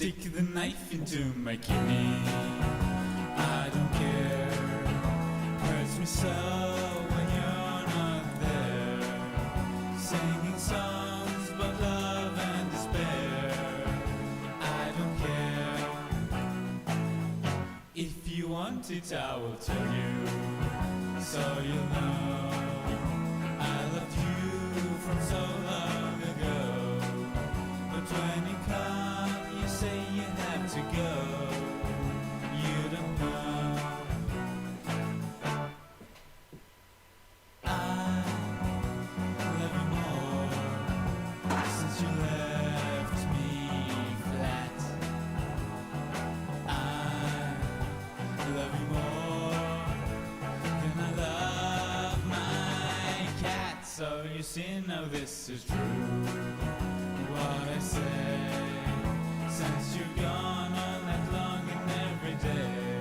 Stick the knife into my kidney. I don't care. Hurts me so when you're not there. Singing songs about love and despair. I don't care. If you want it, I will tell you, so you'll know. I loved you from so long ago. But when you come, you say you have to go. You don't know. I love you more since you left me flat. I love you more than I love my cat. So you see now this is true. What I say, since you're gone all night long and every day,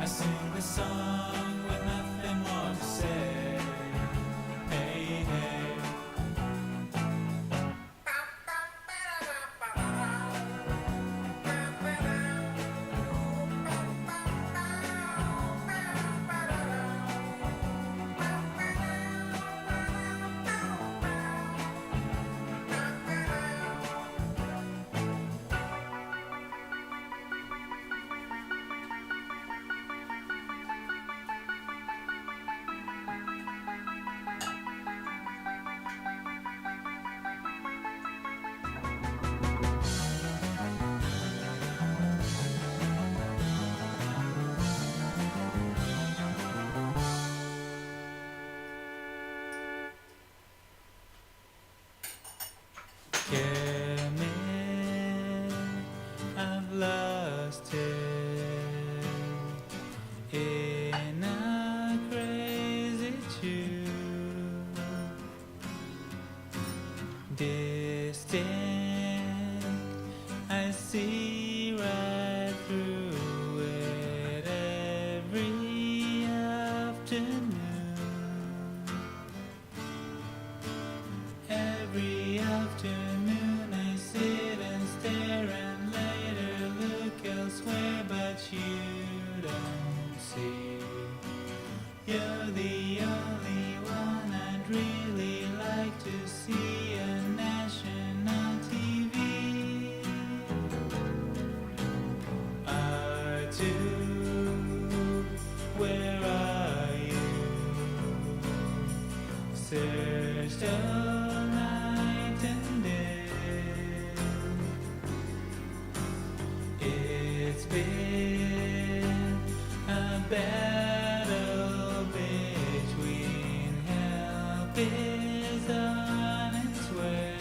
I sing the song with nothing more to say. Hey, hey. I've lost it in a crazy tune. Distinct, I see right through it every afternoon. Every afternoon I sit and stare and later look elsewhere, but you don't see. You're the only one I'd really like to see on national TV. R2, where are you? Searched all night and day. It's been a battle between help is on its way.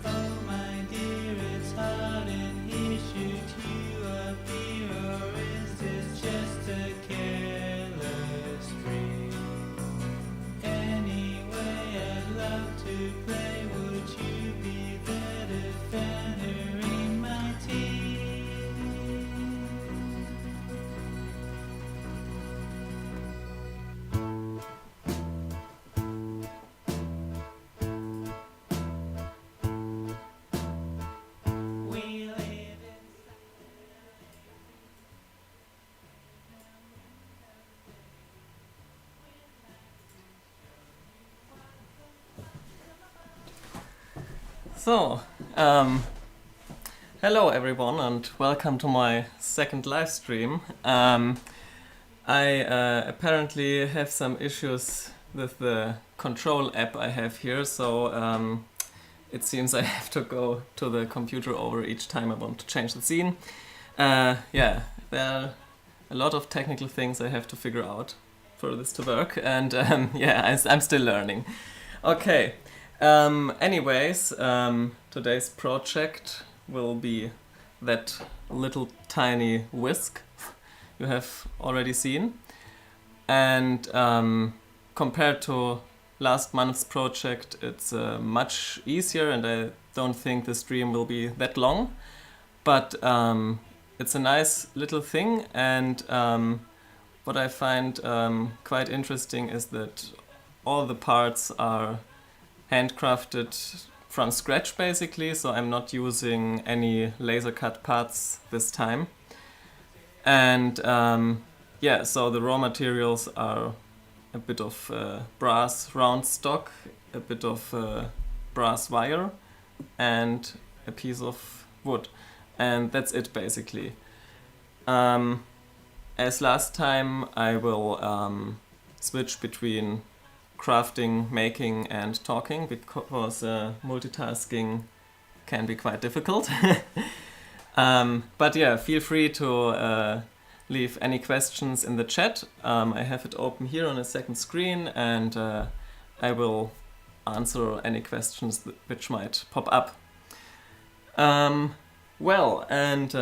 Oh my dear, it's hard in here. Should you appear, or is this just a careless dream? Anyway, I'd love to play. Would you be the defender in my team? We live So, hello everyone and welcome to my second live stream. I apparently have some issues with the control app I have here, so it seems I have to go to the computer over each time I want to change the scene. Yeah, there are a lot of technical things I have to figure out for this to work, and yeah, I'm still learning. Okay. Anyways, today's project will be that little tiny whisk you have already seen. And compared to last month's project, it's much easier, and I don't think the stream will be that long. But it's a nice little thing, and what I find quite interesting is that all the parts are handcrafted from scratch basically, so I'm not using any laser cut parts this time. And yeah, so the raw materials are a bit of brass round stock, a bit of brass wire, and a piece of wood. And that's it basically. As last time, I will switch between crafting, making, and talking, because multitasking can be quite difficult. But yeah, feel free to leave any questions in the chat. I have it open here on a second screen, and I will answer any questions which might pop up. Well, and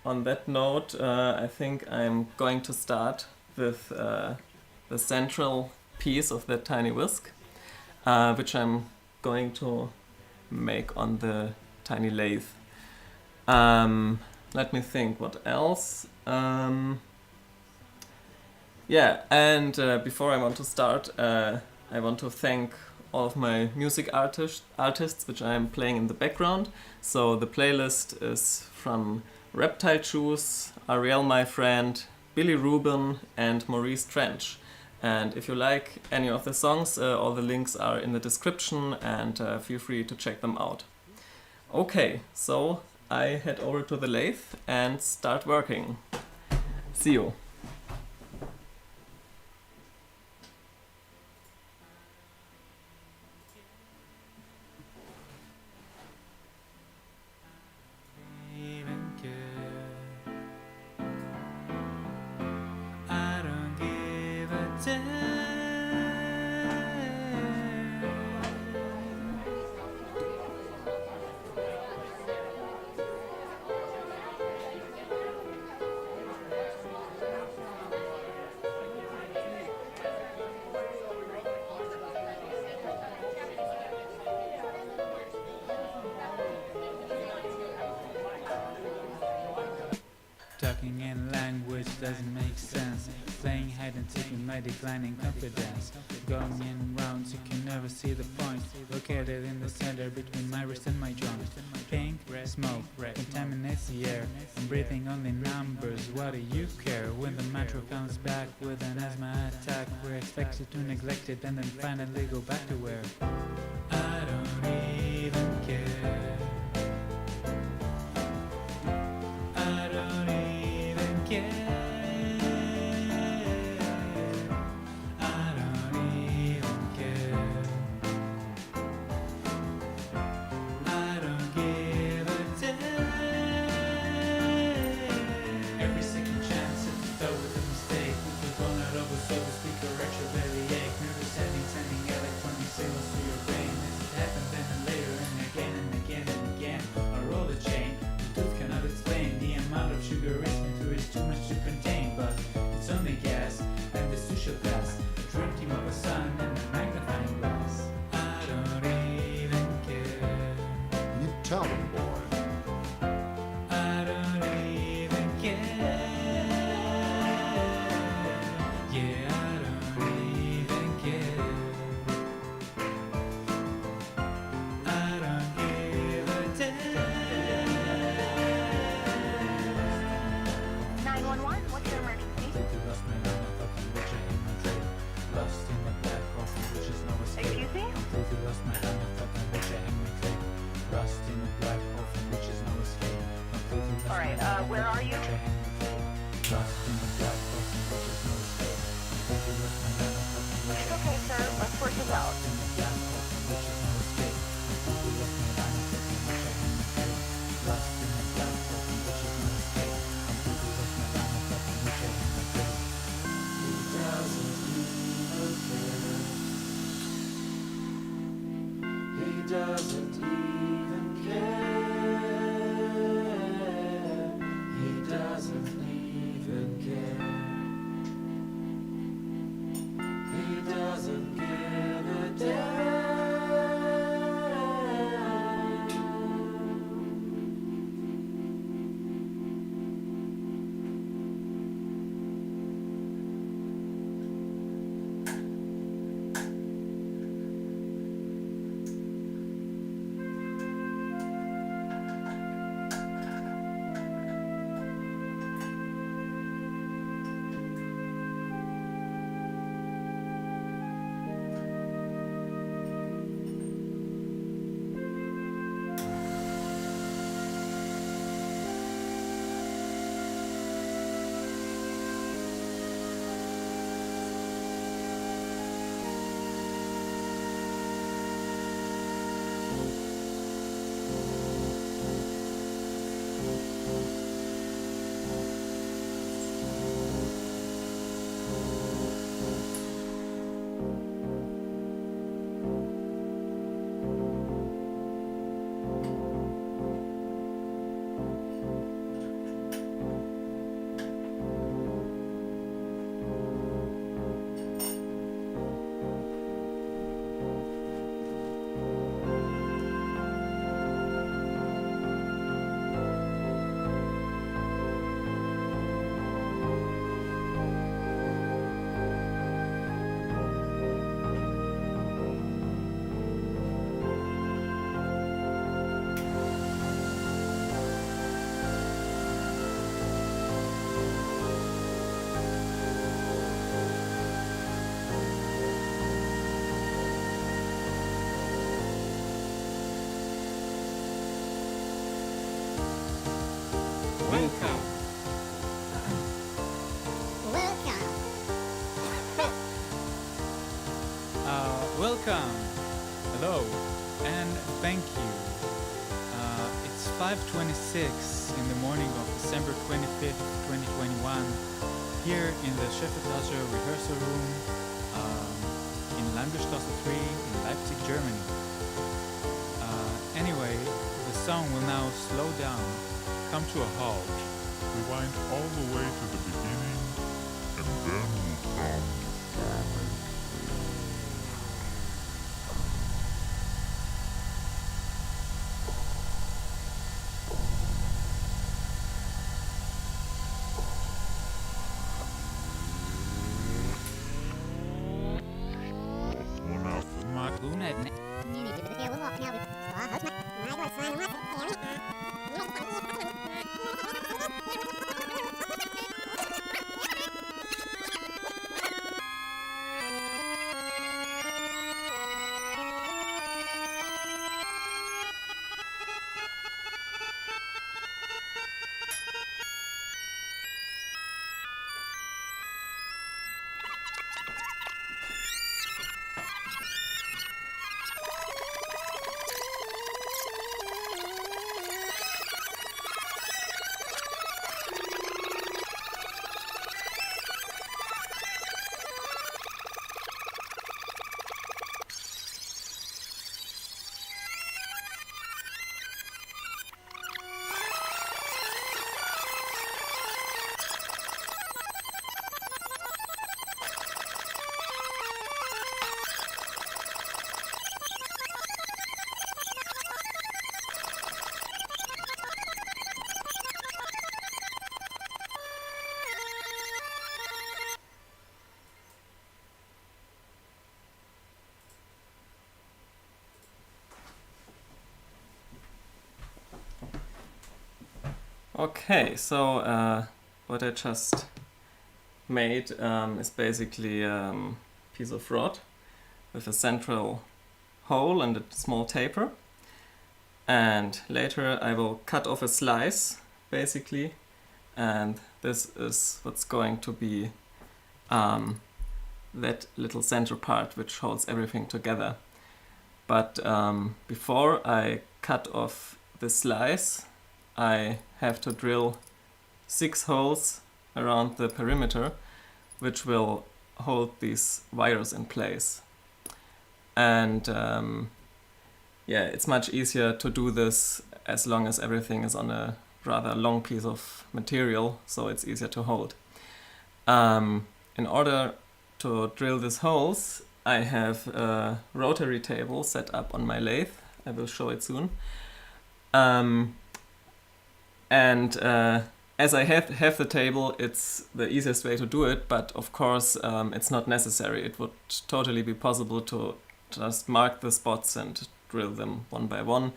on that note, I think I'm going to start with the central piece of that tiny whisk, which I'm going to make on the tiny lathe. Let me think, what else? Yeah, and before I want to start, I want to thank all of my music artists which I'm playing in the background. So the playlist is from Reptile Juice, Ariel My Friend, Billy Rubin, and Maurice Trench. And if you like any of the songs, all the links are in the description, and feel free to check them out. Okay, so I head over to the lathe and start working. See you. Even care. I don't give a damn. Talking in language doesn't make sense. Playing hide and seek with my declining confidence. Going in rounds, you can never see the point. Located in the center between my wrist and my joint. Pink, smoke, contaminates the air. I'm breathing only numbers, what do you care? When the metro comes back with an asthma attack, we're expected to neglect it and then finally go back to where I don't even care. I don't even care. I don't even care. I don't give a damn. Every second chance at the start with a mistake. With the vulnerable, so to speak, or extra bellyache. Nervous sending electronic signals to your brain. As it happens then and later and again and again and again. Unroll the chain. The tooth cannot explain the amount of sugar into it's too much to contain, but it's only gas, and this too shall pass. A dream of a sun and a magnifying glass. I don't even care. You tell them, boy. I don't even care. Yeah, I don't even care. I don't give a damn. 911, what's your emergency? Lost my line of thought, which I in my trade. Lost in the black hole from which is no escape. Excuse me? Completely lost my line of thought, which I in my trade. Lost in the black hole from which is no escape. Completely lost All right, my line of where thought, are you? which I in my trade. Lost in the black hole from which is no escape. Completely lost my line of thought, which It's I okay, sir. Let's work this out. in the black hole from which is no escape. Completely lost my line of thought, which I in my trade. Lost in the black hole from which is no escape. Completely lost my line of thought, which I in my trade. He doesn't even care. He doesn't even care. He doesn't even care. He doesn't give a damn. Welcome. Welcome. Hello. And thank you. It's 5:26 in the morning of December 25th, 2021, here in the Chefetage rehearsal room in Landesstraße 3 in Leipzig, Germany. Anyway, the song will now slow down, come to a halt. Rewind all the way to the beginning, and then we'll come to Okay, so what I just made is basically a piece of rod with a central hole and a small taper. And later I will cut off a slice, basically, and this is what's going to be that little center part which holds everything together. But before I cut off the slice, I have to drill 6 holes around the perimeter, which will hold these wires in place. And yeah, it's much easier to do this as long as everything is on a rather long piece of material, so it's easier to hold. In order to drill these holes, I have a rotary table set up on my lathe. I will show it soon. And as I have the table, it's the easiest way to do it, but of course it's not necessary. It would totally be possible to just mark the spots and drill them one by one.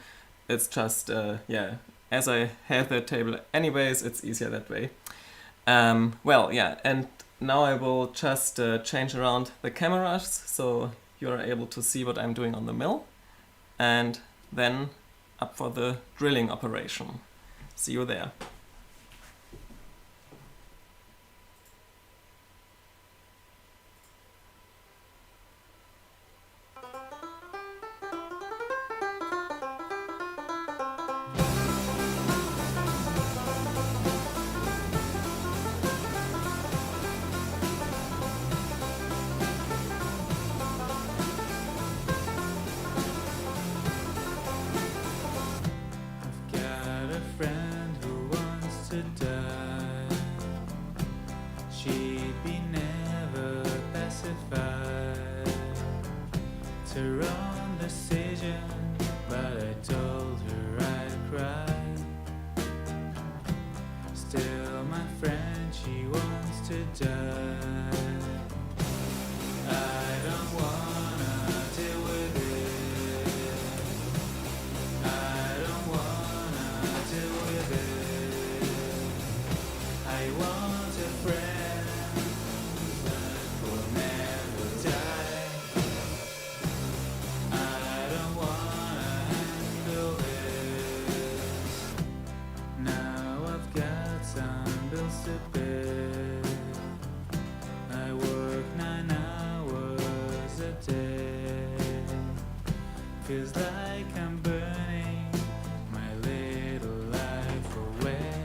It's just, yeah, as I have the table anyways, it's easier that way. Well, yeah, and now I will just change around the cameras so you're able to see what I'm doing on the mill, and then up for the drilling operation. See you there. Got a friend who like I'm burning my little life away.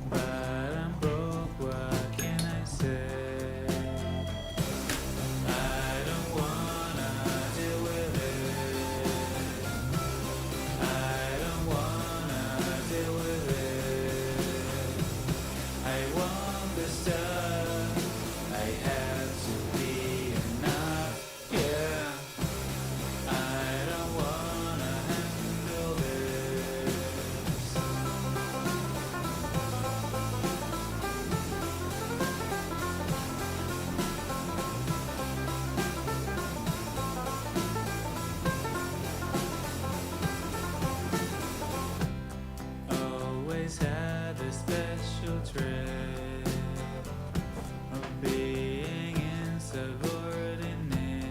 But I'm broke, what can I say? I don't wanna deal with it. I don't wanna deal with it. I want the stuff I have to be enough, yeah. I don't wanna handle this. Always had a special trait of being insubordinate.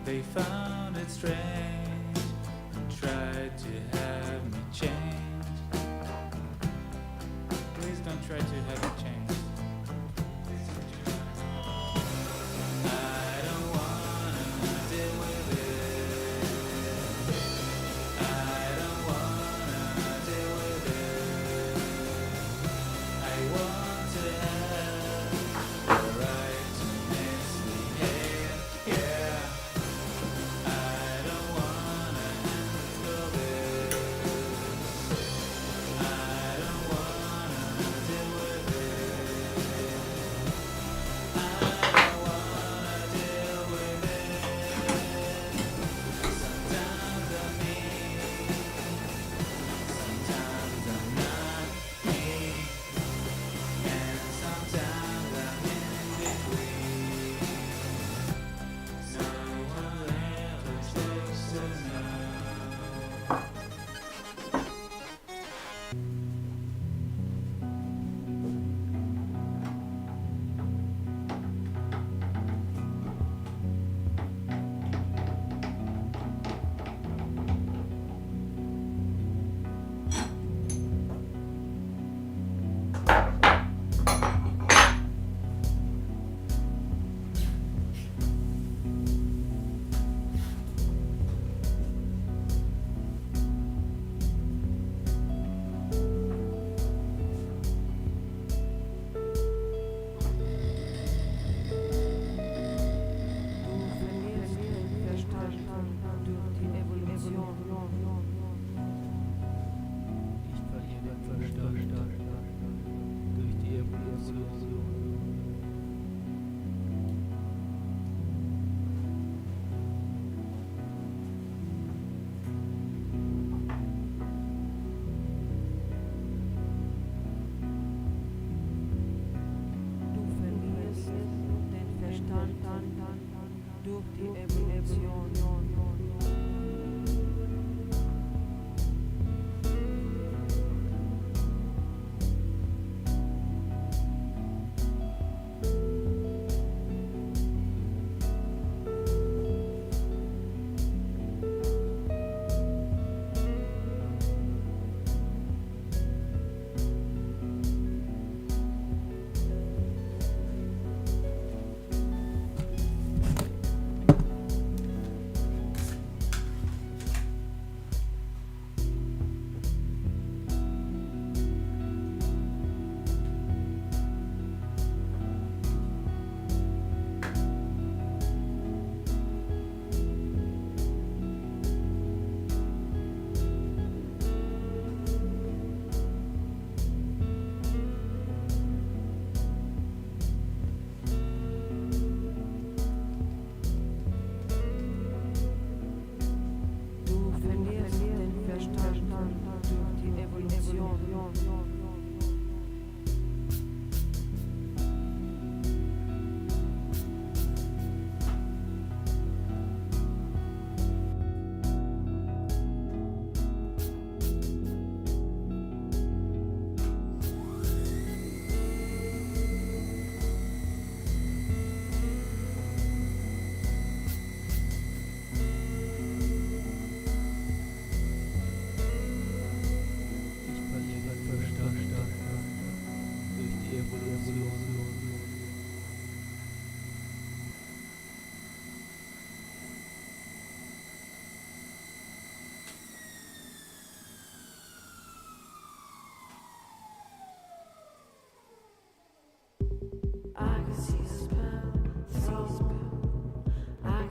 They found it strange and tried to have me change. Please don't try to have me change. I don't wanna deal with it. I don't wanna deal with it. I want to have the right to misbehave, yeah. I don't wanna handle this. I don't wanna deal with it.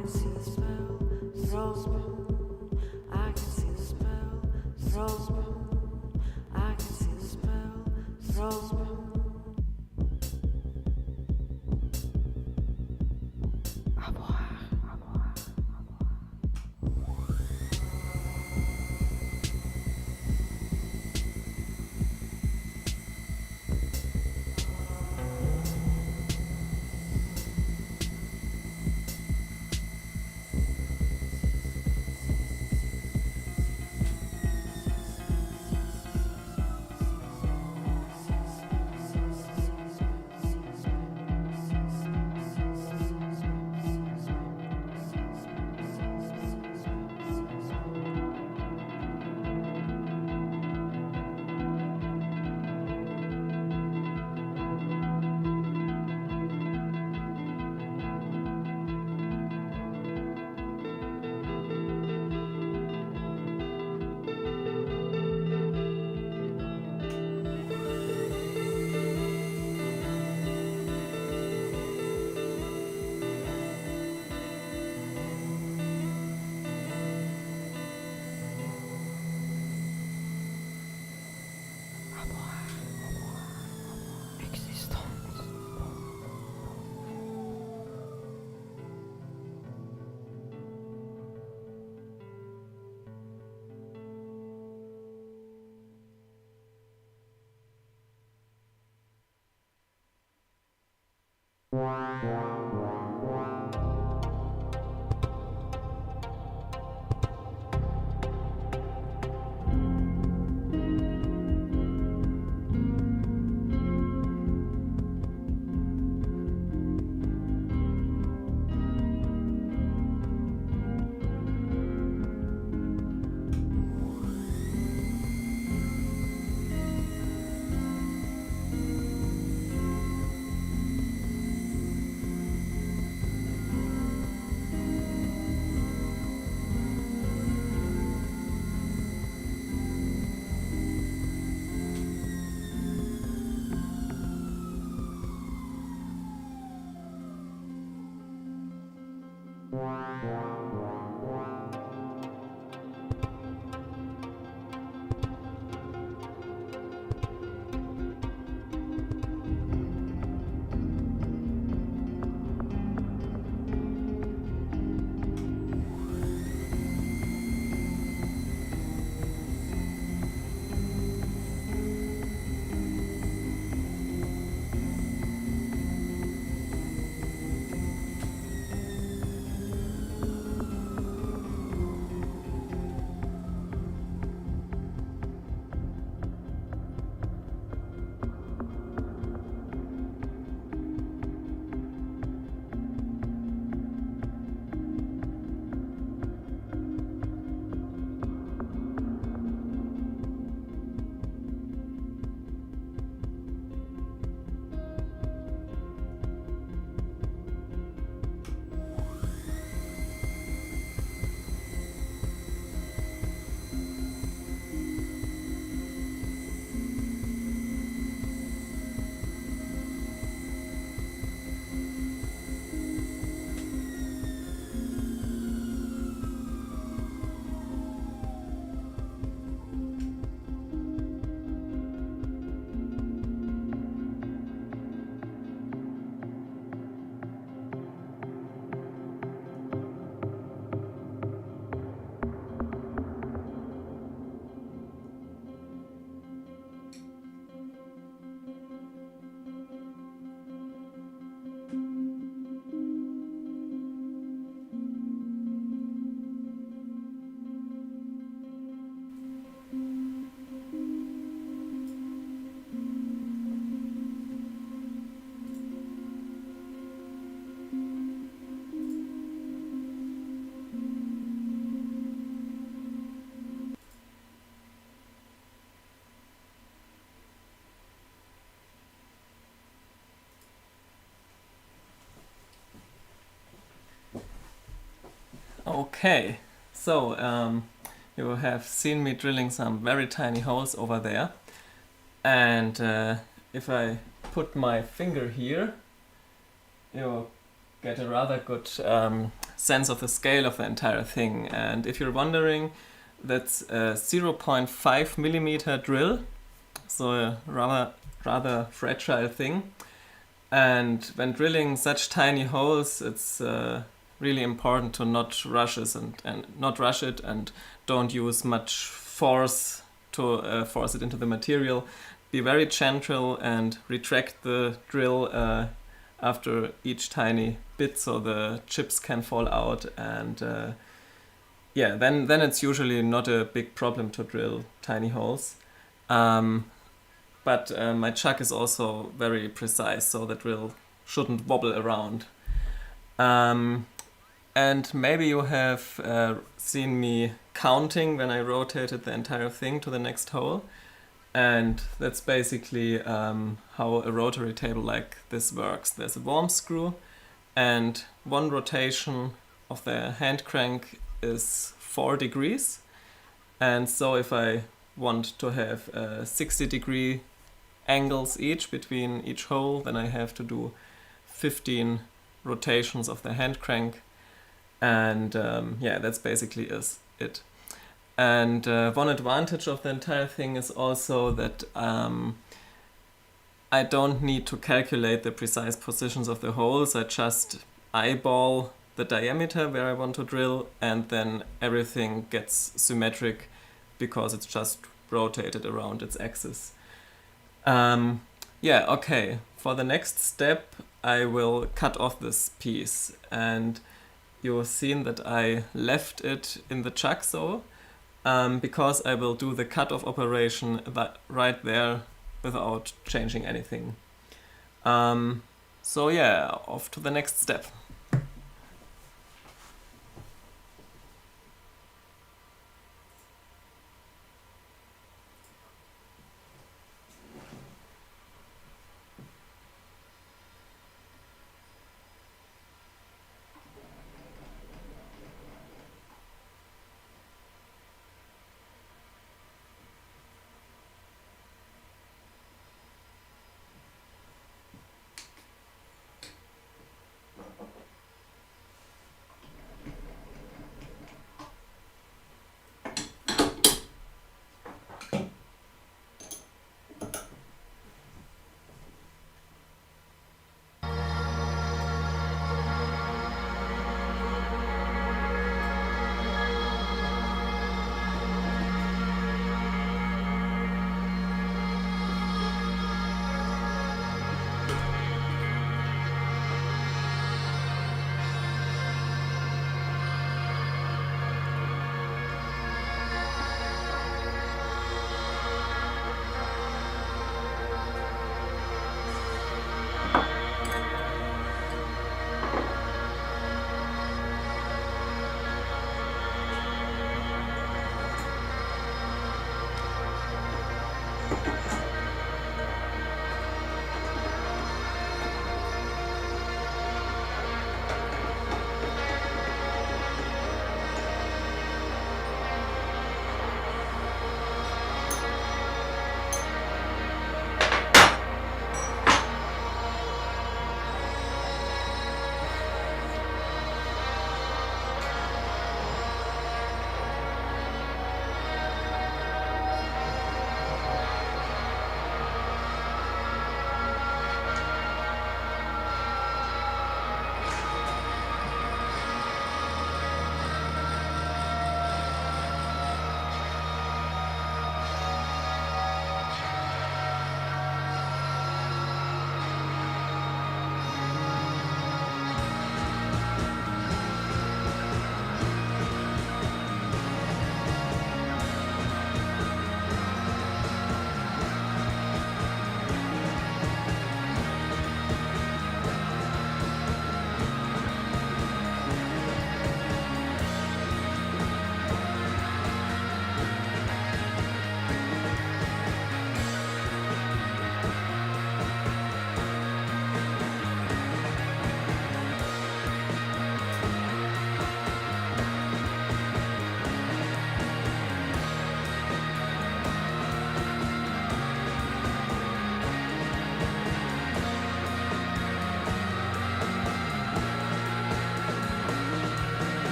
can see the smell, throw spoon. I can see the smell, throw spoon. I can see the smell, throw spoon. Okay, so you have seen me drilling some very tiny holes over there, and if I put my finger here, you get a rather good sense of the scale of the entire thing. And if you're wondering, that's a 0.5 millimeter drill, so a rather fragile thing. And when drilling such tiny holes, it's really important to not rush it and don't use much force to force it into the material. Be very gentle and retract the drill after each tiny bit so the chips can fall out, and then it's usually not a big problem to drill tiny holes. But my chuck is also very precise, so the drill shouldn't wobble around. And maybe you have seen me counting when I rotated the entire thing to the next hole. And that's basically how a rotary table like this works. There's a worm screw, and one rotation of the hand crank is 4 degrees. And so if I want to have 60-degree angles each between each hole, then I have to do 15 rotations of the hand crank. And that's basically it. And one advantage of the entire thing is also that I don't need to calculate the precise positions of the holes. I just eyeball the diameter where I want to drill, and then everything gets symmetric because it's just rotated around its axis. Okay. For the next step, I will cut off this piece, and you've seen that I left it in the chuck so. Because I will do the cut-off operation right there without changing anything. Off to the next step.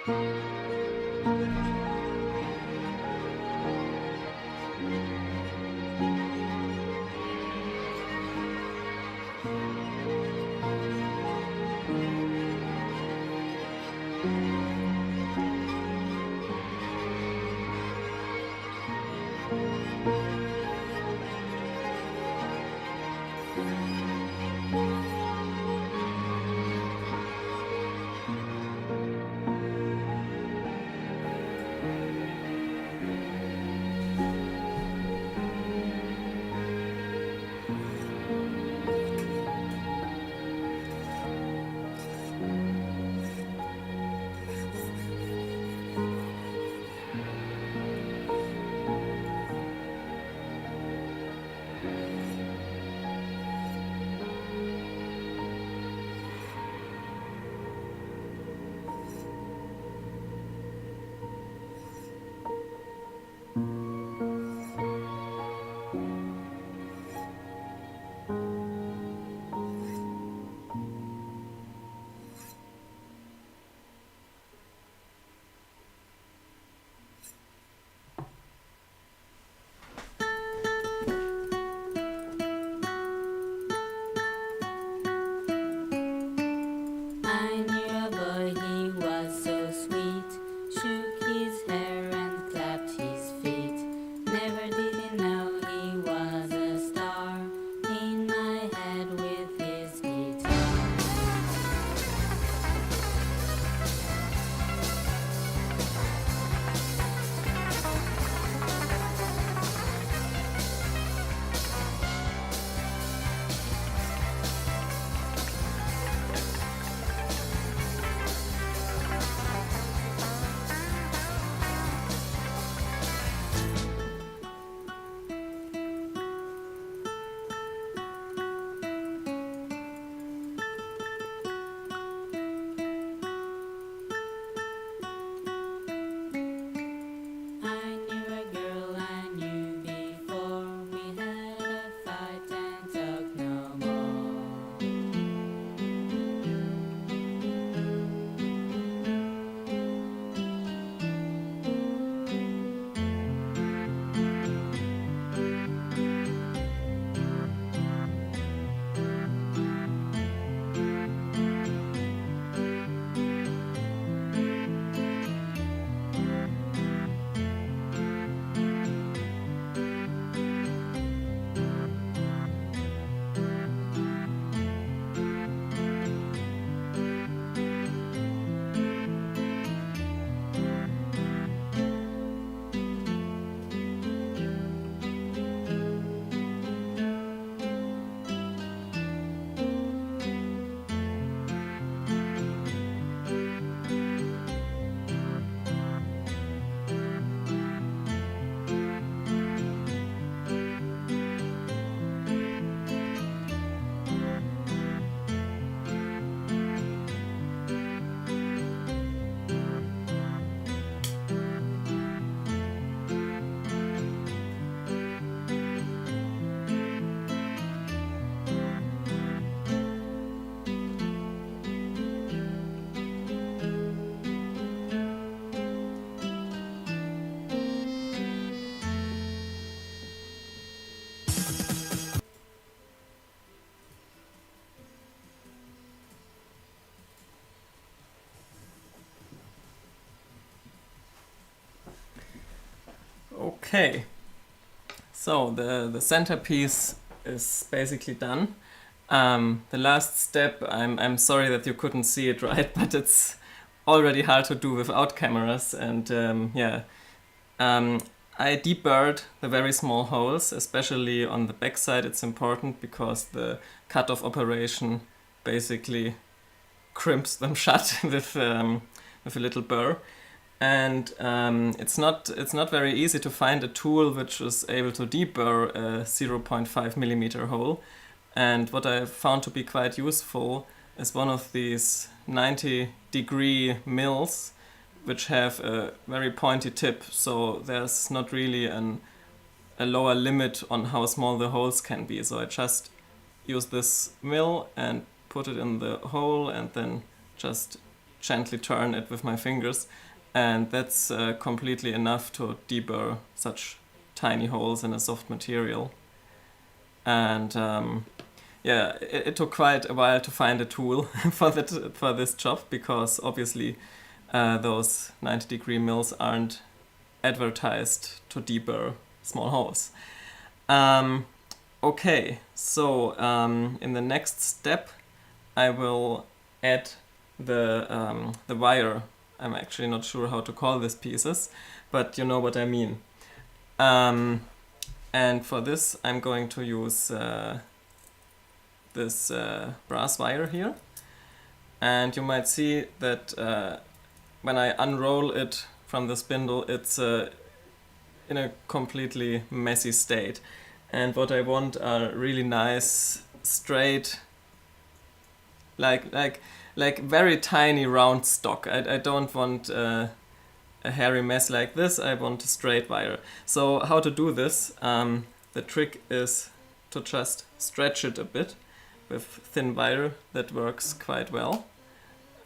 I knew a boy, he was so sweet. Shook his hair and clapped his feet. Never did he know he was a star. In my head with his guitar. I knew a girl I knew before. We had a fight and talked no more. Okay, so the centerpiece is basically done. The last step, I'm sorry that you couldn't see it right, but it's already hard to do without cameras. And I deburred the very small holes, especially on the backside. It's important because the cut-off operation basically crimps them shut with a little burr. And it's not very easy to find a tool which is able to deburr a 0.5 millimeter hole. And what I found to be quite useful is one of these 90-degree mills, which have a very pointy tip. So there's not really a lower limit on how small the holes can be. So I just use this mill and put it in the hole and then just gently turn it with my fingers, and that's completely enough to deburr such tiny holes in a soft material. And yeah, it took quite a while to find a tool for this job, because obviously those 90-degree mills aren't advertised to deburr small holes. Okay, so in the next step I will add the wire. I'm actually not sure how to call these pieces, but you know what I mean. And for this I'm going to use this brass wire here, and you might see that when I unroll it from the spindle, it's in a completely messy state. And what I want are really nice, straight, like very tiny round stock. I don't want a hairy mess like this. I want a straight wire. So how to do this? The trick is to just stretch it a bit with thin wire. That works quite well.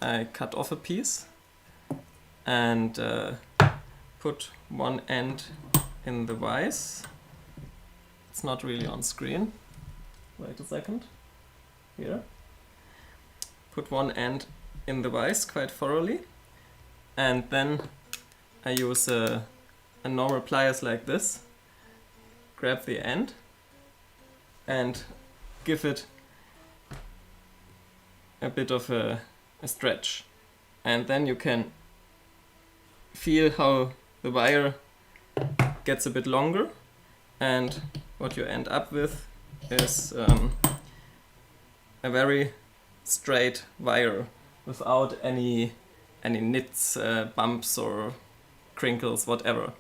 I cut off a piece and put one end in the vise. It's not really on screen. Wait a second. Here. Put one end in the vise quite thoroughly, and then I use a normal pliers like this. Grab the end and give it a bit of a stretch, and then you can feel how the wire gets a bit longer, and what you end up with is a very straight wire without any nits, bumps or crinkles, whatever.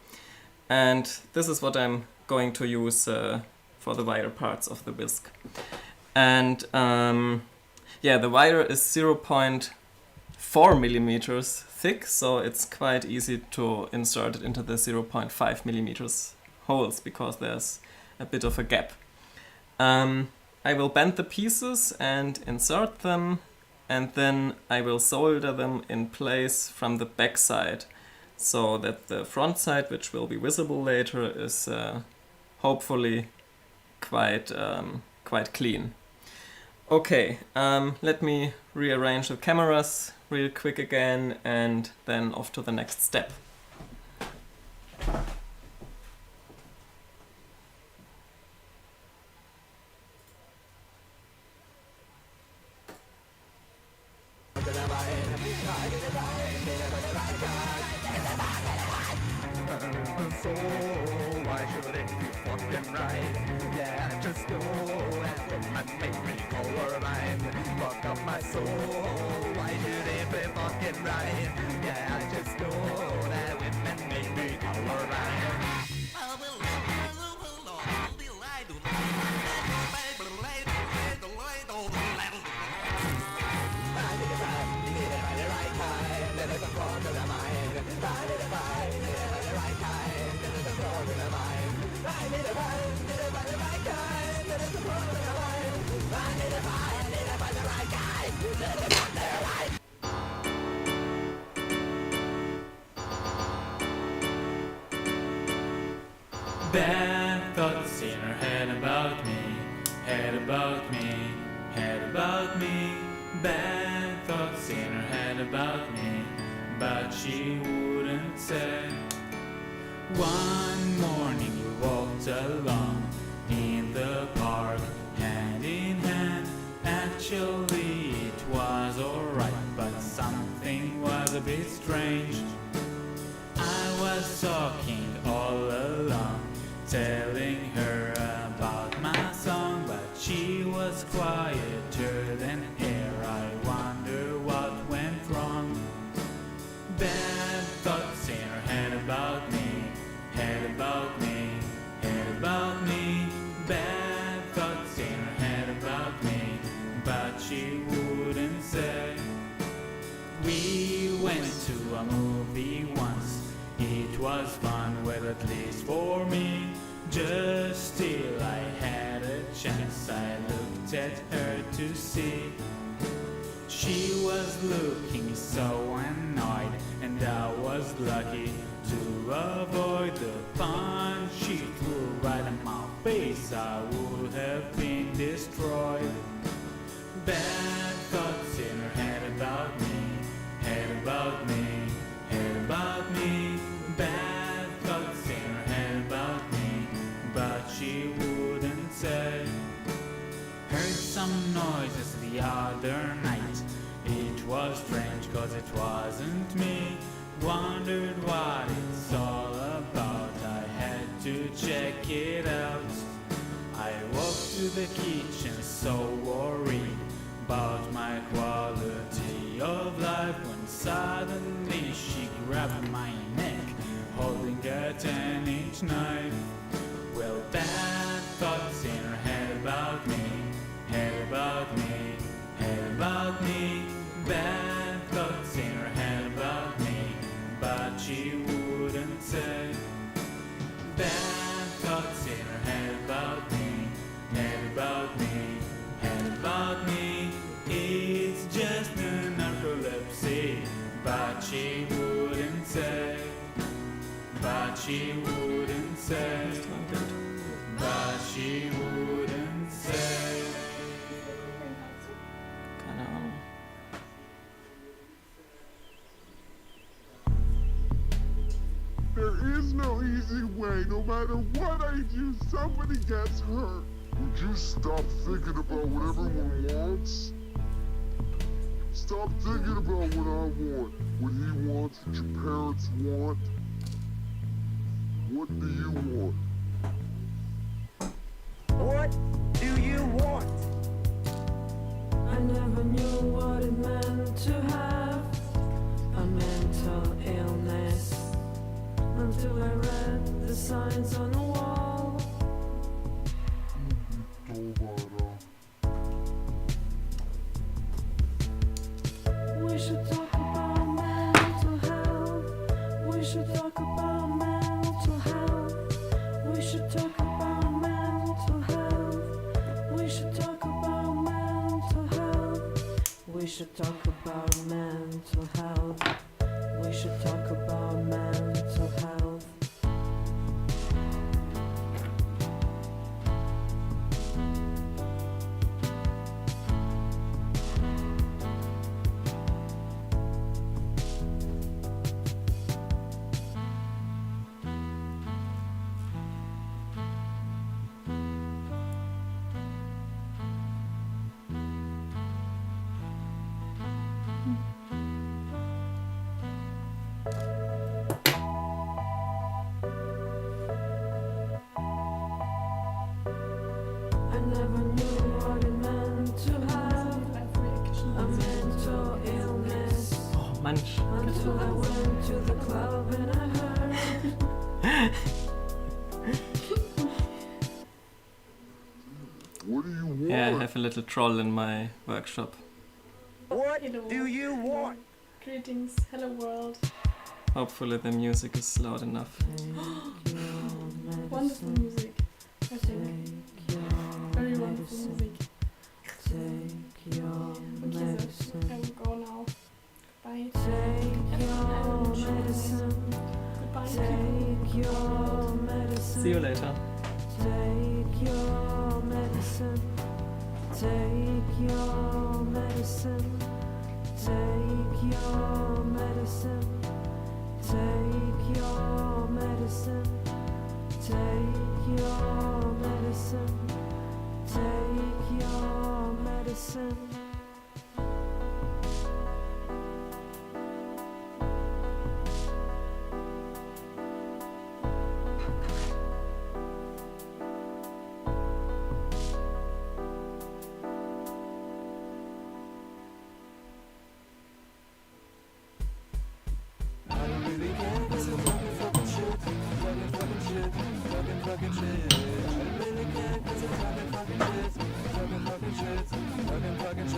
And this is what I'm going to use for the wire parts of the whisk. And yeah, the wire is 0.4 millimeters thick, so it's quite easy to insert it into the 0.5 millimeters holes, because there's a bit of a gap. I will bend the pieces and insert them, and then I will solder them in place from the back side, so that the front side, which will be visible later, is hopefully quite clean. Okay, let me rearrange the cameras real quick again, and then off to the next step. Why should it be fucking right? Yeah, just know that women make me colorblind. Fuck up my soul. Why should it be fucking right? Yeah, I just know that women make me colorblind. Bad thoughts in her head about me, head about me, head about me. Bad thoughts in her head about me, but she wouldn't say. One morning we walked along in the park, hand in hand. Actually it was alright, but something was a bit strange. I was talking all along, telling her about my song, but she was quieter than air. I wonder what went wrong. Bad thoughts in her head about me, head about me, head about me. Bad thoughts in her head about me, but she wouldn't say. We went to a movie once. It was fun, well at least for me. Just till I had a chance, I looked at her to see. She was looking so annoyed, and I was lucky to avoid the punch she threw right in my face. I would have been destroyed. Bad thoughts in her head about me, head about me, head about me. Bad thoughts in her head about me, but she wouldn't say. Heard some noises the other night. It was strange cause it wasn't me. Wondered what it's all about. I had to check it out. I walked to the kitchen so worried about my quality of life, when suddenly she grabbed my neck, holding a 10-inch knife. Well, bad thoughts in her head about me, head about me, head about me. Bad thoughts in her head about me, but she wouldn't say. Bad thoughts in her head about me, head about me, head about me. It's just a narcolepsy, but she wouldn't say. But she wouldn't say. But she wouldn't say. Keine Ahnung. There is no easy way. No matter what I do, somebody gets hurt. Would you stop thinking about what everyone wants? Stop thinking about what I want, what he wants, what your parents want. What do you want? What do you want? I never knew what it meant to have a mental illness until I read the signs on the wall. We should talk about mental health. We should talk about mental health. We should talk about mental health. We should talk about mental health. We should talk about mental health. We should talk about mental health. I never knew what it meant to have a mental illness Oh, manch. until I went to the club and I heard What do you want? Yeah, I have a little troll in my workshop. What Hello. do you want? Greetings, hello world. Hopefully the music is loud enough. Wonderful music, I think. Very wonderful music. take your Okay, so I will go now. Bye. take your medicine, Goodbye. take your medicine. See you later. Take your medicine. Take your medicine. Take your medicine. Take your medicine. Take your medicine. Take your medicine. Fucking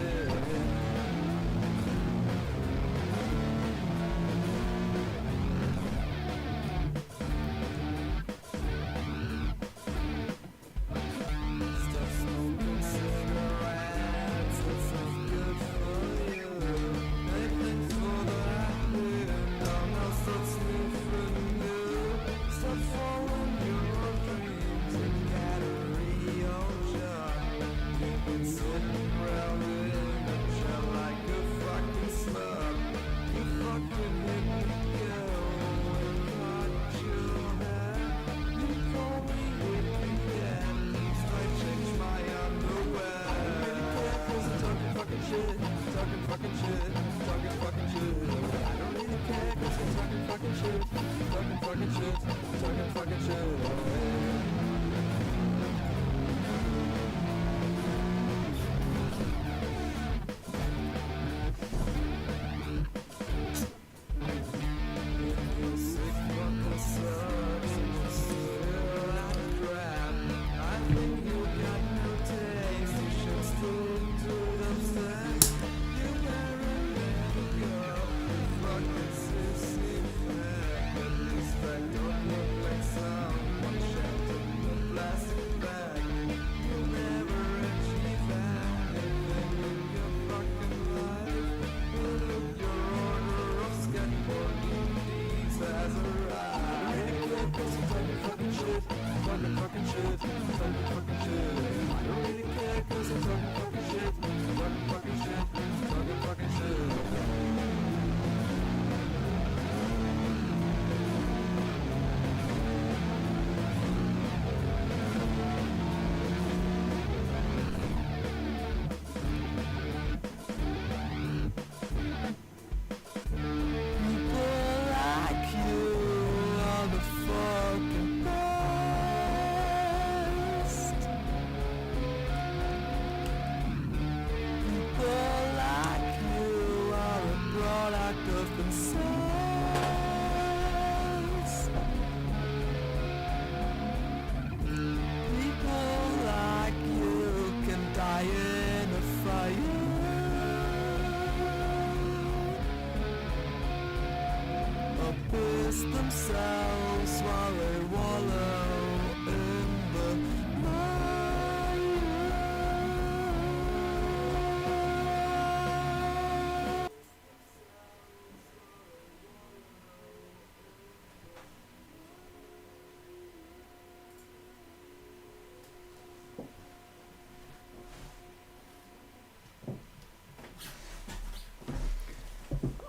twist themselves while they wallow in the mire.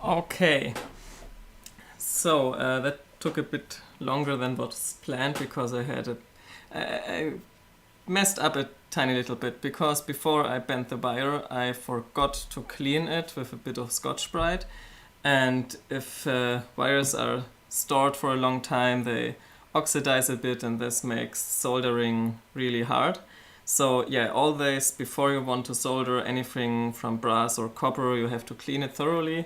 Okay, so that took a bit longer than was planned because I messed up a tiny little bit, because before I bent the wire I forgot to clean it with a bit of Scotch-Brite, and if wires are stored for a long time they oxidize a bit, and this makes soldering really hard. So yeah, always before you want to solder anything from brass or copper you have to clean it thoroughly.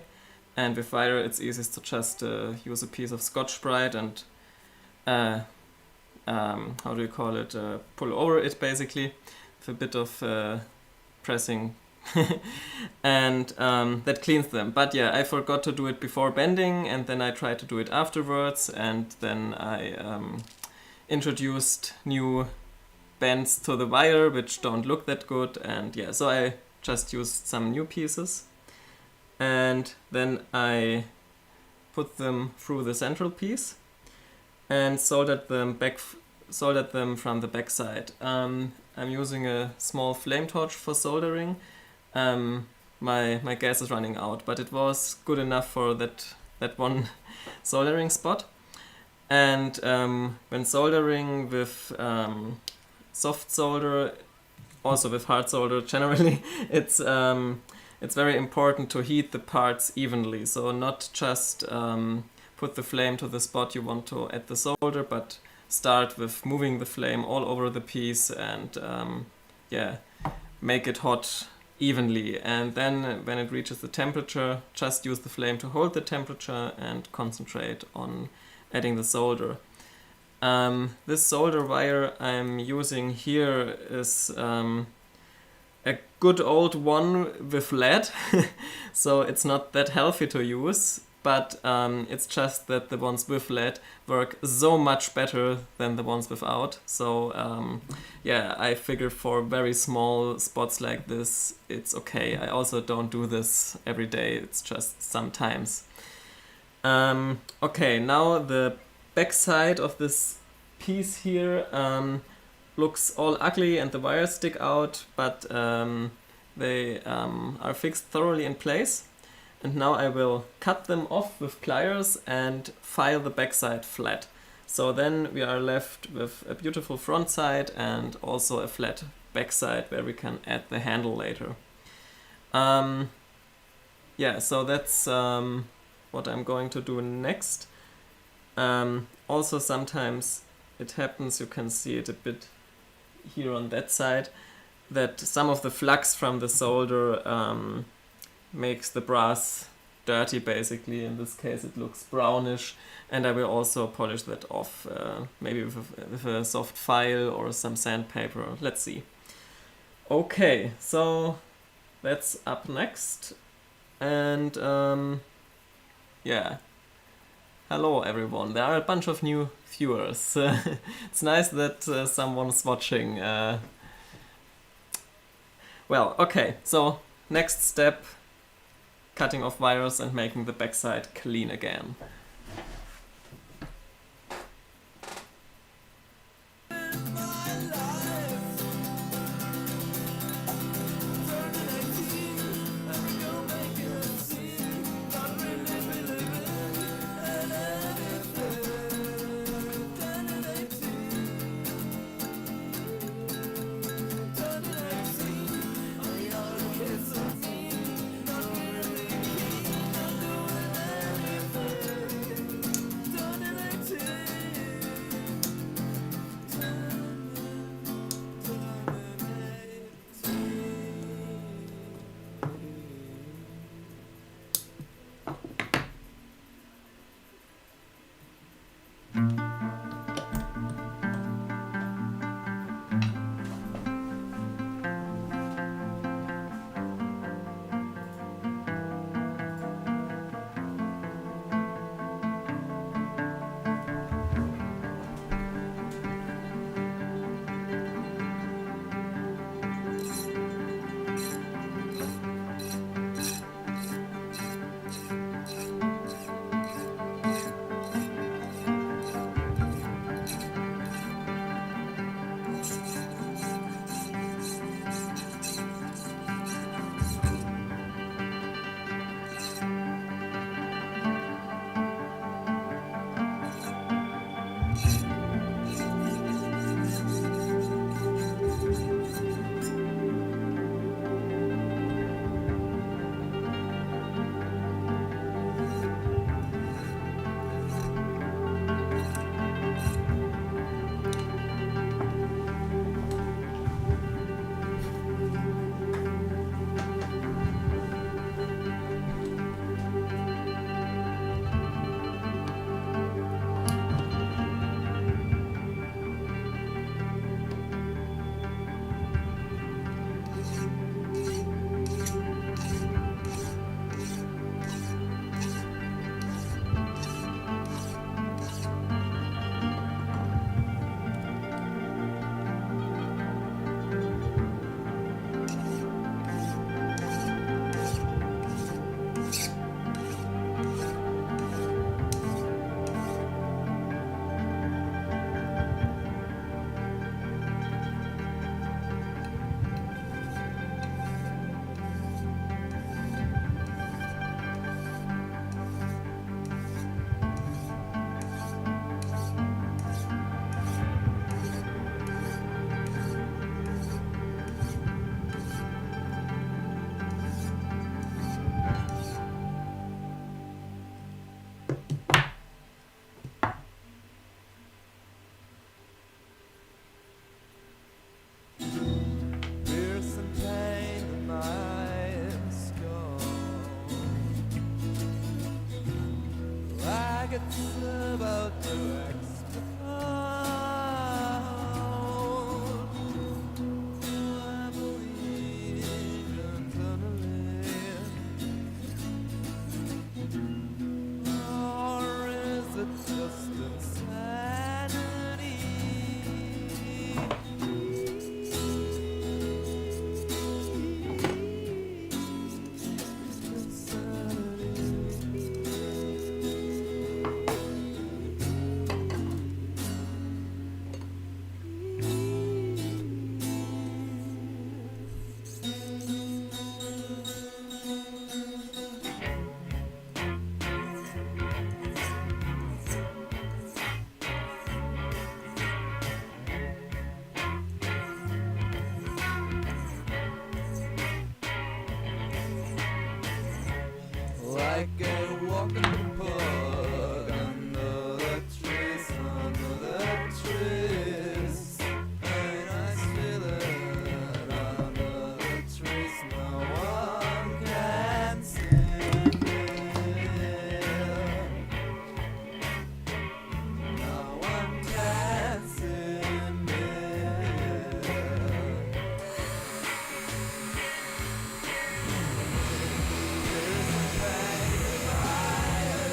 And with wire it's easiest to just use a piece of Scotch-Brite and how do you call it, pull over it basically with a bit of pressing and that cleans them. But yeah, I forgot to do it before bending, and then I tried to do it afterwards, and then I introduced new bends to the wire which don't look that good, and yeah, so I just used some new pieces. And then I put them through the central piece and soldered them from the back side. I'm using a small flame torch for soldering. My gas is running out, but it was good enough for that one soldering spot. And when soldering with soft solder, also with hard solder generally, it's very important to heat the parts evenly, so not just put the flame to the spot you want to add the solder, but start with moving the flame all over the piece and yeah, make it hot evenly. And then when it reaches the temperature, just use the flame to hold the temperature and concentrate on adding the solder. This solder wire I'm using here is a good old one with lead, so it's not that healthy to use, but it's just that the ones with lead work so much better than the ones without. So yeah, I figure for very small spots like this it's okay. I also don't do this every day, it's just sometimes. Okay, now the back side of this piece here looks all ugly and the wires stick out, but they are fixed thoroughly in place. And now I will cut them off with pliers and file the backside flat. So then we are left with a beautiful front side and also a flat backside where we can add the handle later. Yeah, so that's what I'm going to do next. Also sometimes it happens, you can see it a bit here on that side, that some of the flux from the solder makes the brass dirty basically. In this case it looks brownish, and I will also polish that off, maybe with a soft file or some sandpaper. Let's see. Okay, so that's up next. And yeah, hello everyone, there are a bunch of new viewers. It's nice that someone's watching. Well, okay, so next step, cutting off wires and making the backside clean again. like it's about to explode. I believe internally, or is it just insanity? Like a walking pug under the trees, under the trees. And I feel it under the trees. No one can see me. No one can see me. There's a pain in my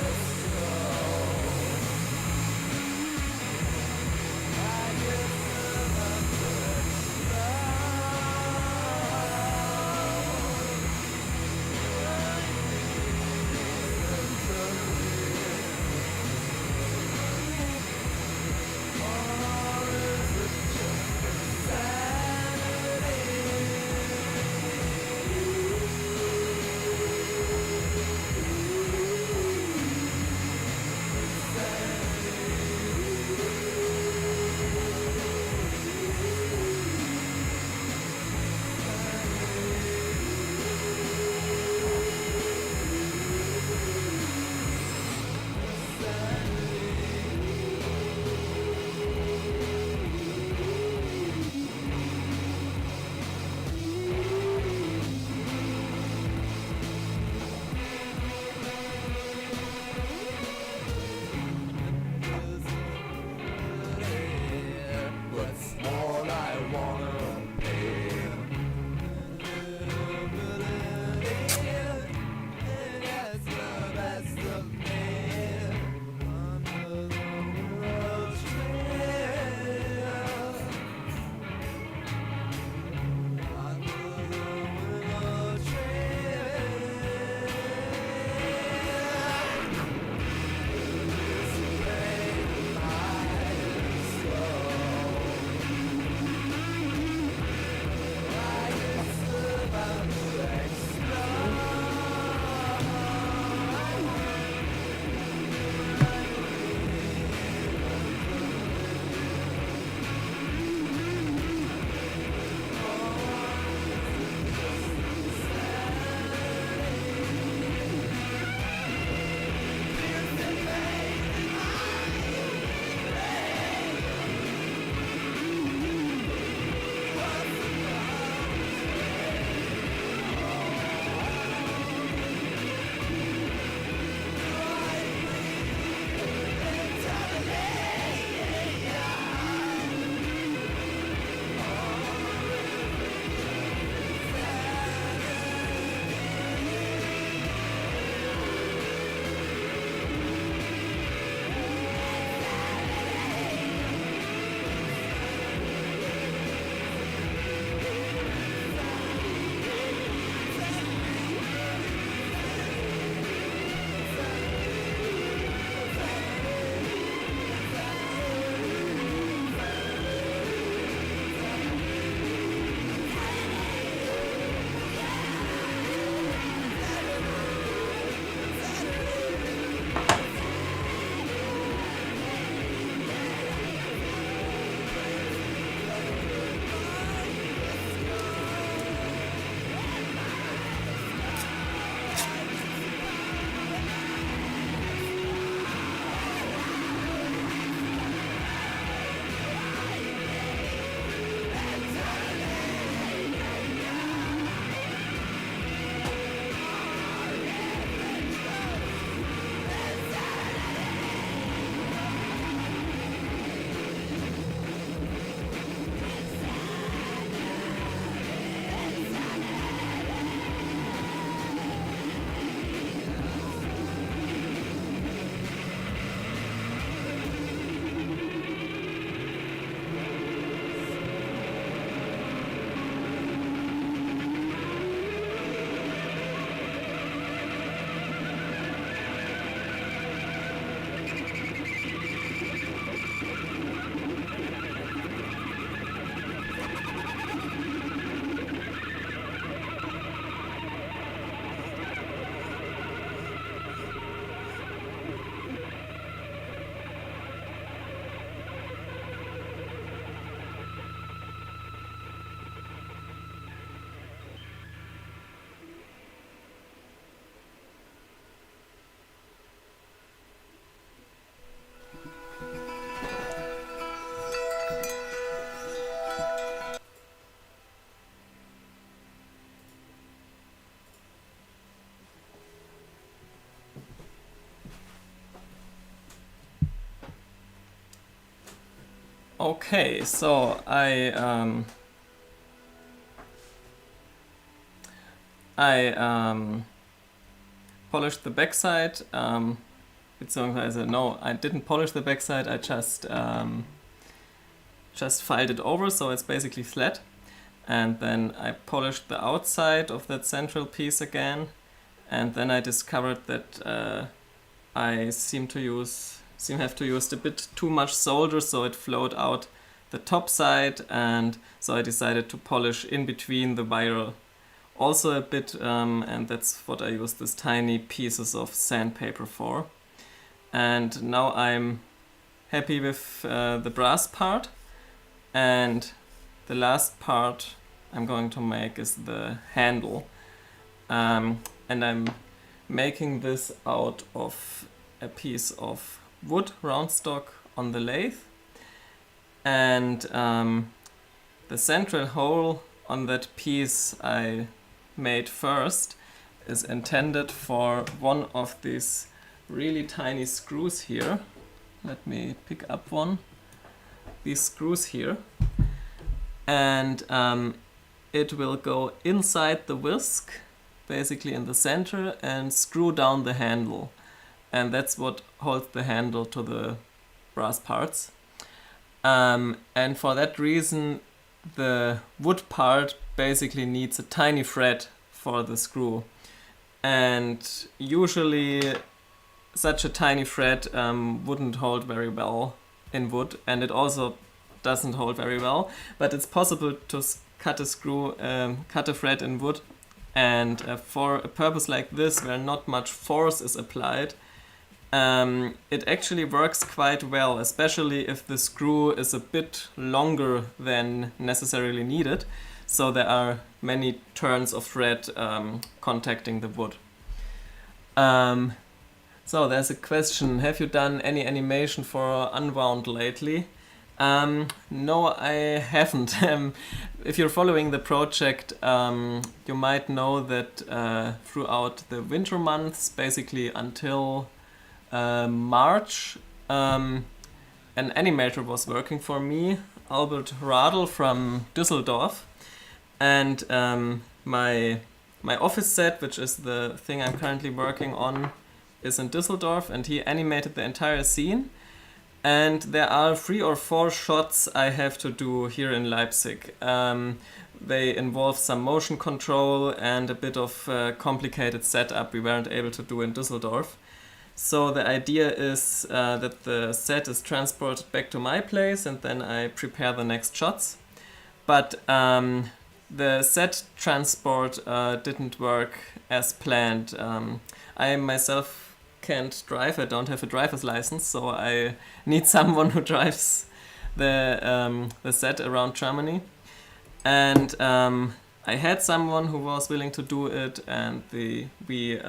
Okay, so I polished the backside. Beziehungsweise, no, I didn't polish the backside. I just filed it over, so it's basically flat. And then I polished the outside of that central piece again. And then I discovered that I seem have to use a bit too much solder, so it flowed out the top side, and so I decided to polish in between the viral also a bit, and that's what I used these tiny pieces of sandpaper for. And now I'm happy with the brass part, and the last part I'm going to make is the handle, and I'm making this out of a piece of wood round stock on the lathe, and the central hole on that piece I made first is intended for one of these really tiny screws here. Let me pick up one. These screws here, and it will go inside the whisk, basically in the center, and screw down the handle, and that's what holds the handle to the brass parts. And for that reason, the wood part basically needs a tiny thread for the screw, and usually such a tiny thread wouldn't hold very well in wood, and it also doesn't hold very well, but it's possible to cut a thread in wood, and for a purpose like this, where not much force is applied, it actually works quite well, especially if the screw is a bit longer than necessarily needed, so there are many turns of thread contacting the wood. So there's a question: have you done any animation for Unwound lately? No, I haven't. If you're following the project, you might know that throughout the winter months, basically until March, an animator was working for me, Albert Radl from Düsseldorf, and my office set, which is the thing I'm currently working on, is in Düsseldorf, and he animated the entire scene. And there are 3 or 4 shots I have to do here in Leipzig. They involve some motion control and a bit of complicated setup we weren't able to do in Düsseldorf. So the idea is that the set is transported back to my place, and then I prepare the next shots. But the set transport didn't work as planned. I myself can't drive. I don't have a driver's license, so I need someone who drives the set around Germany. And I had someone who was willing to do it, and we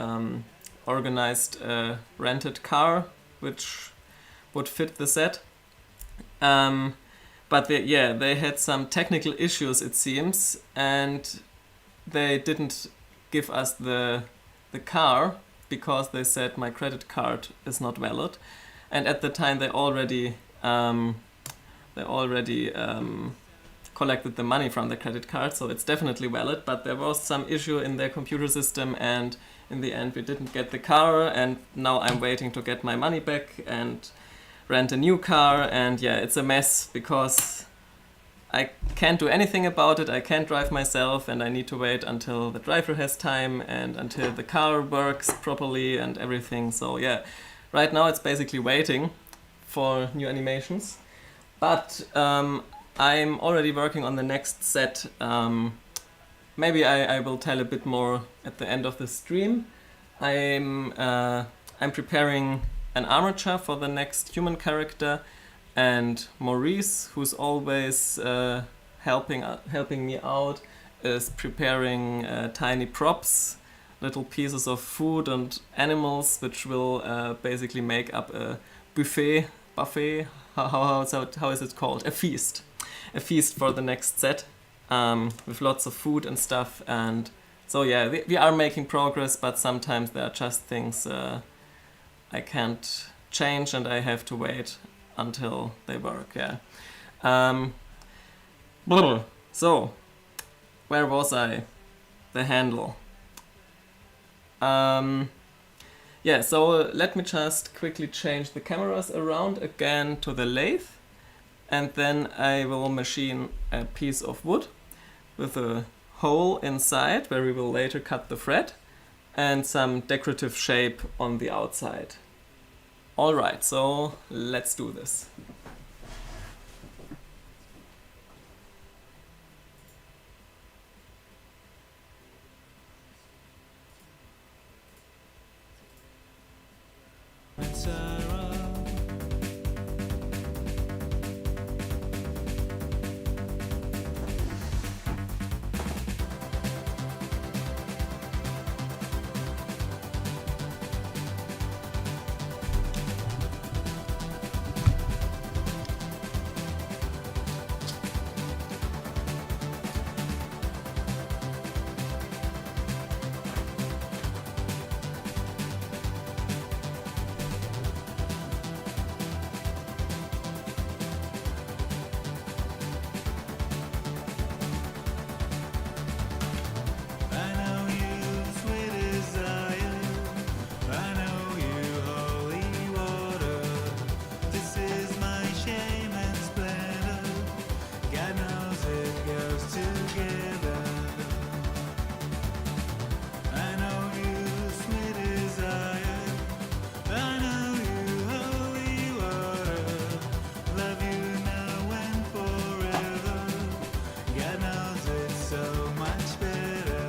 organized a rented car which would fit the set. But they had some technical issues, it seems, and they didn't give us the car because they said my credit card is not valid. And at the time they already collected the money from the credit card, so it's definitely valid, but there was some issue in their computer system, and in the end we didn't get the car, and now I'm waiting to get my money back and rent a new car, and yeah, it's a mess because I can't do anything about it. I can't drive myself, and I need to wait until the driver has time and until the car works properly and everything. So yeah, right now it's basically waiting for new animations. But I'm already working on the next set. Maybe I will tell a bit more at the end of the stream. I'm preparing an armature for the next human character, and Maurice, who's always helping me out, is preparing tiny props, little pieces of food and animals, which will basically make up a buffet. How is it called? A feast for the next set, with lots of food and stuff. And so yeah, we are making progress, but sometimes there are just things I can't change, and I have to wait until they work. Yeah. So, where was I? The handle. Yeah, so let me just quickly change the cameras around again to the lathe, and then I will machine a piece of wood with a hole inside where we will later cut the thread, and some decorative shape on the outside. Alright, so let's do this. and sorrow. I know you, sweet desire. I know you, holy water. This is my shame and splendor. God knows it goes together. I know you, sweet desire. I know you, holy water. Love you now and forever. God knows it's so much better.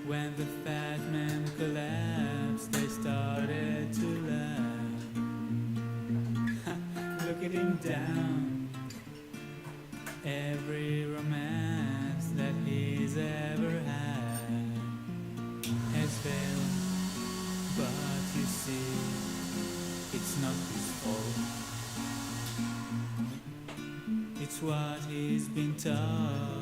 When the fat man collapsed, they started to laugh. Look at him down. Every romance that he's ever had has failed. But you see, it's not his fault. It's what he's been taught.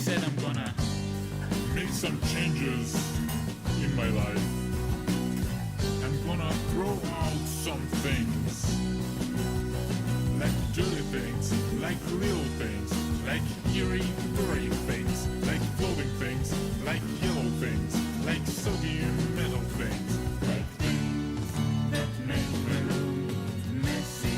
said I'm gonna make some changes in my life. I'm gonna throw out some things, like dirty things, like little things, like eerie, gray things, like floating things, like yellow things, like soggy metal things, like things that make my room messy.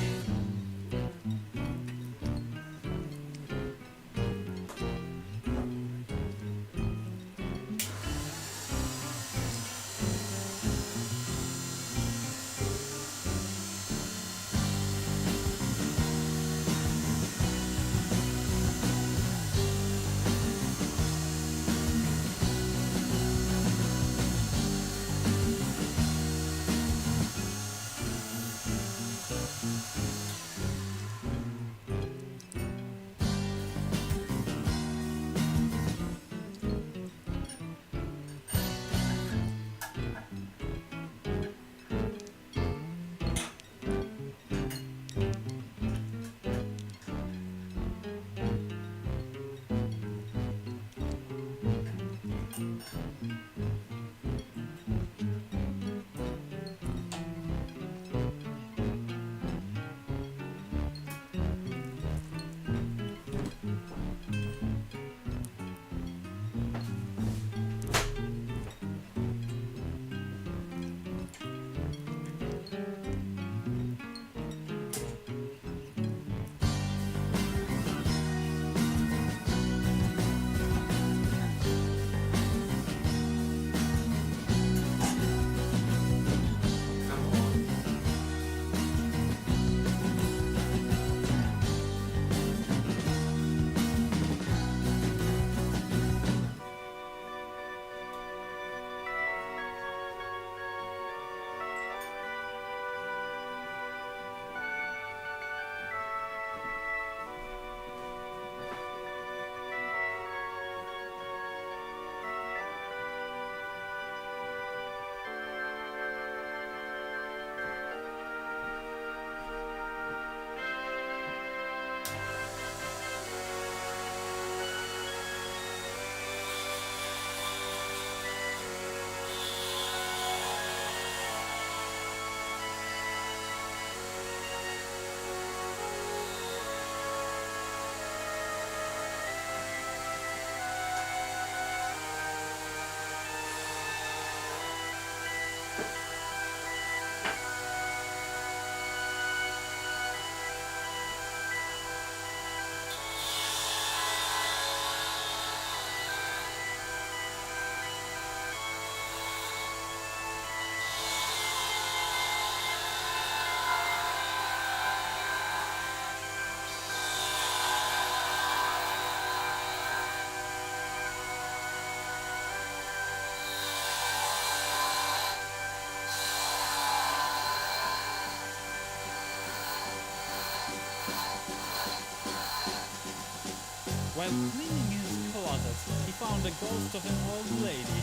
While cleaning his closet, he found the ghost of an old lady.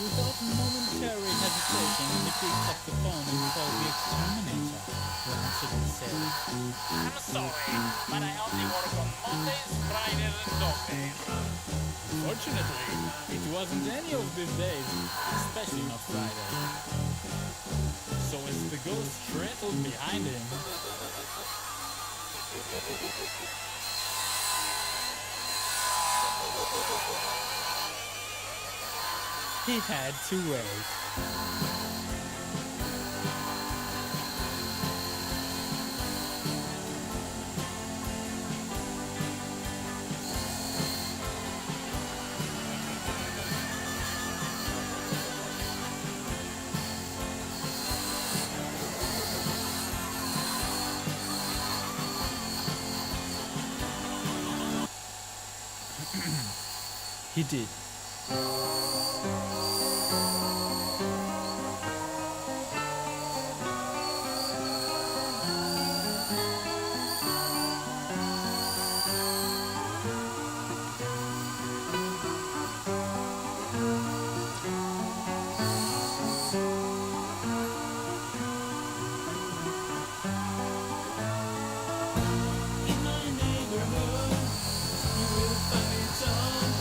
Without momentary hesitation, he picked up the phone and called the exterminator, who answered and said, I'm sorry, but I only work on Mondays, Fridays, and dog days. Fortunately, it wasn't any of these days, especially not Friday. So as the ghost rattled behind him, he had to wait. He did. In my neighborhood, you will find it all.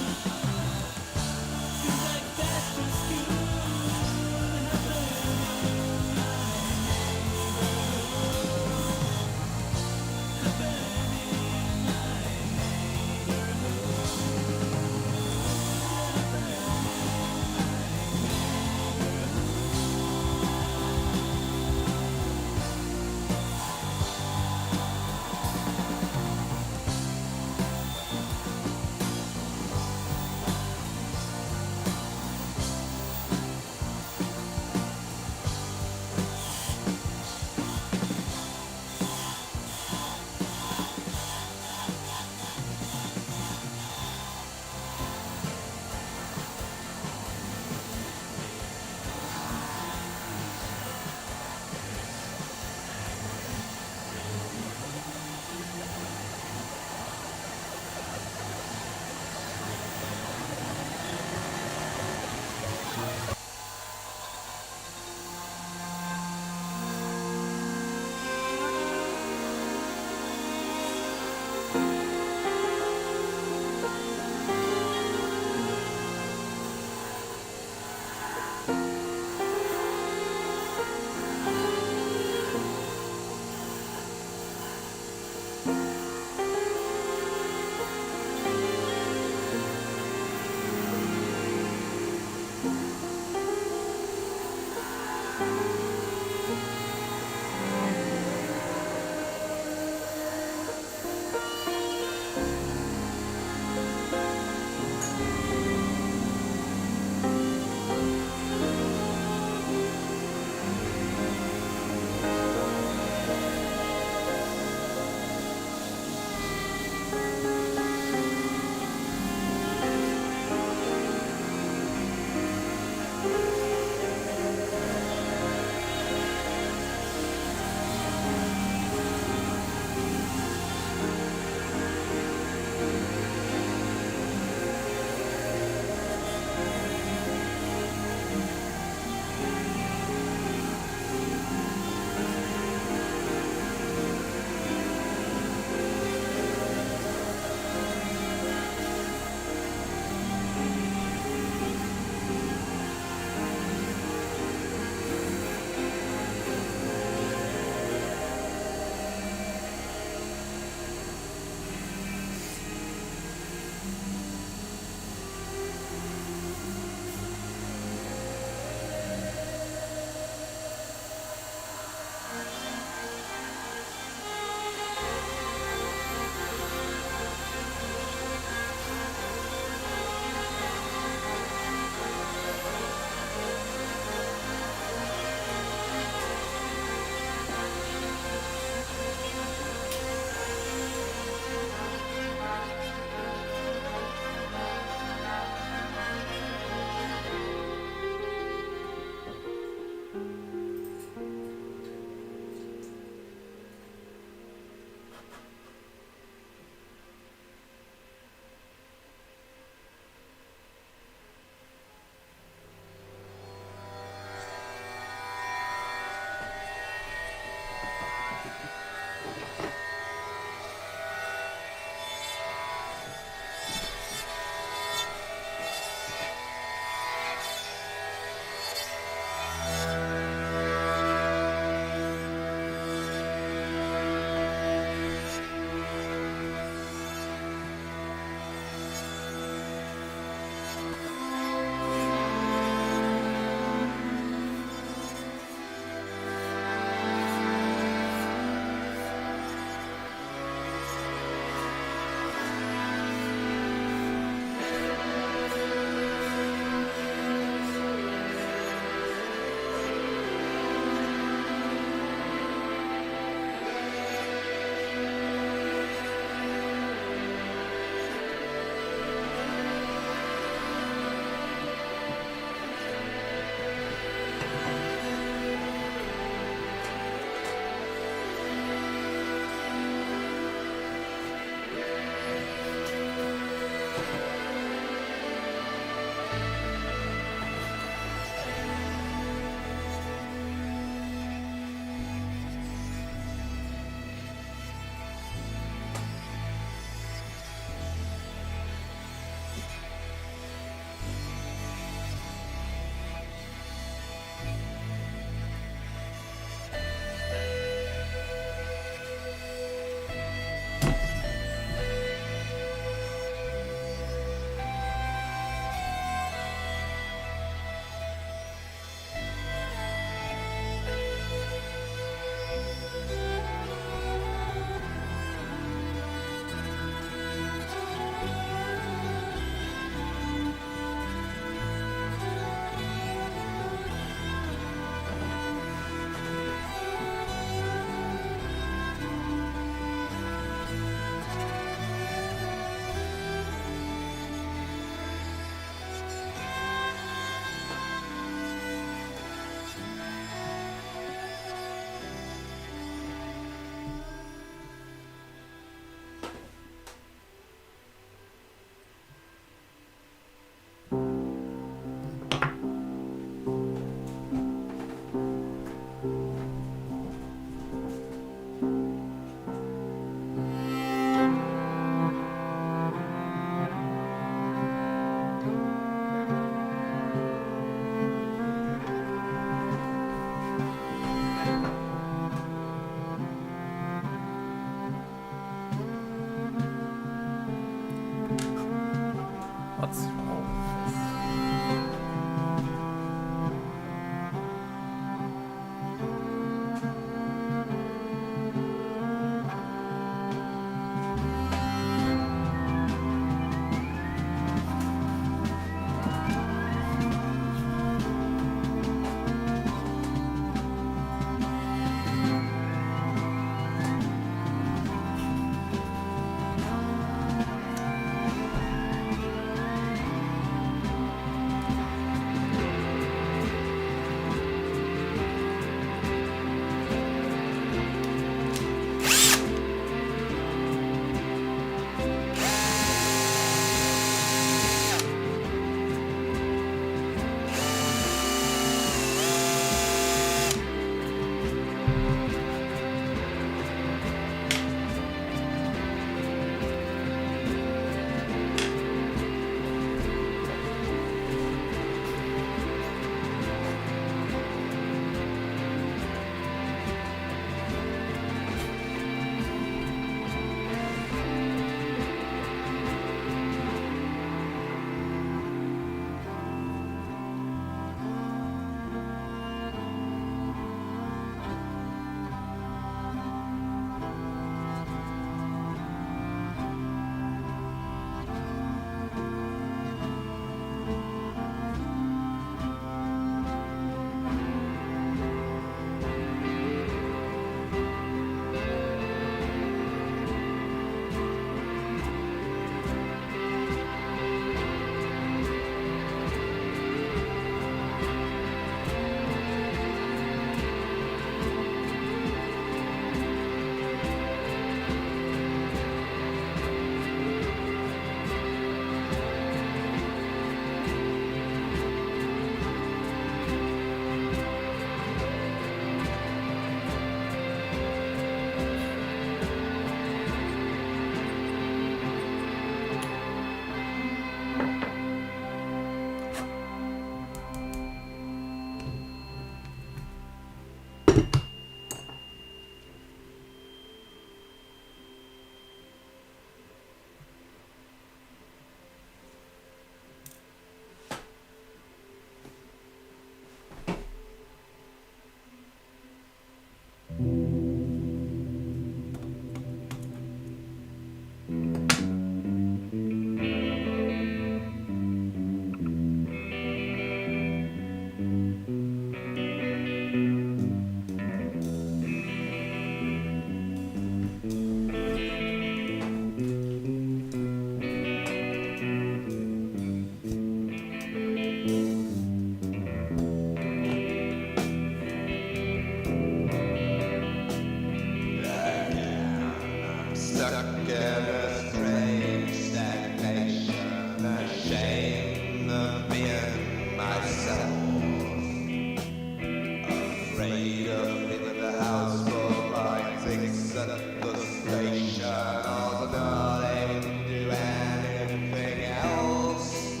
freedom in the house for politics at the station. Also not able to do anything else.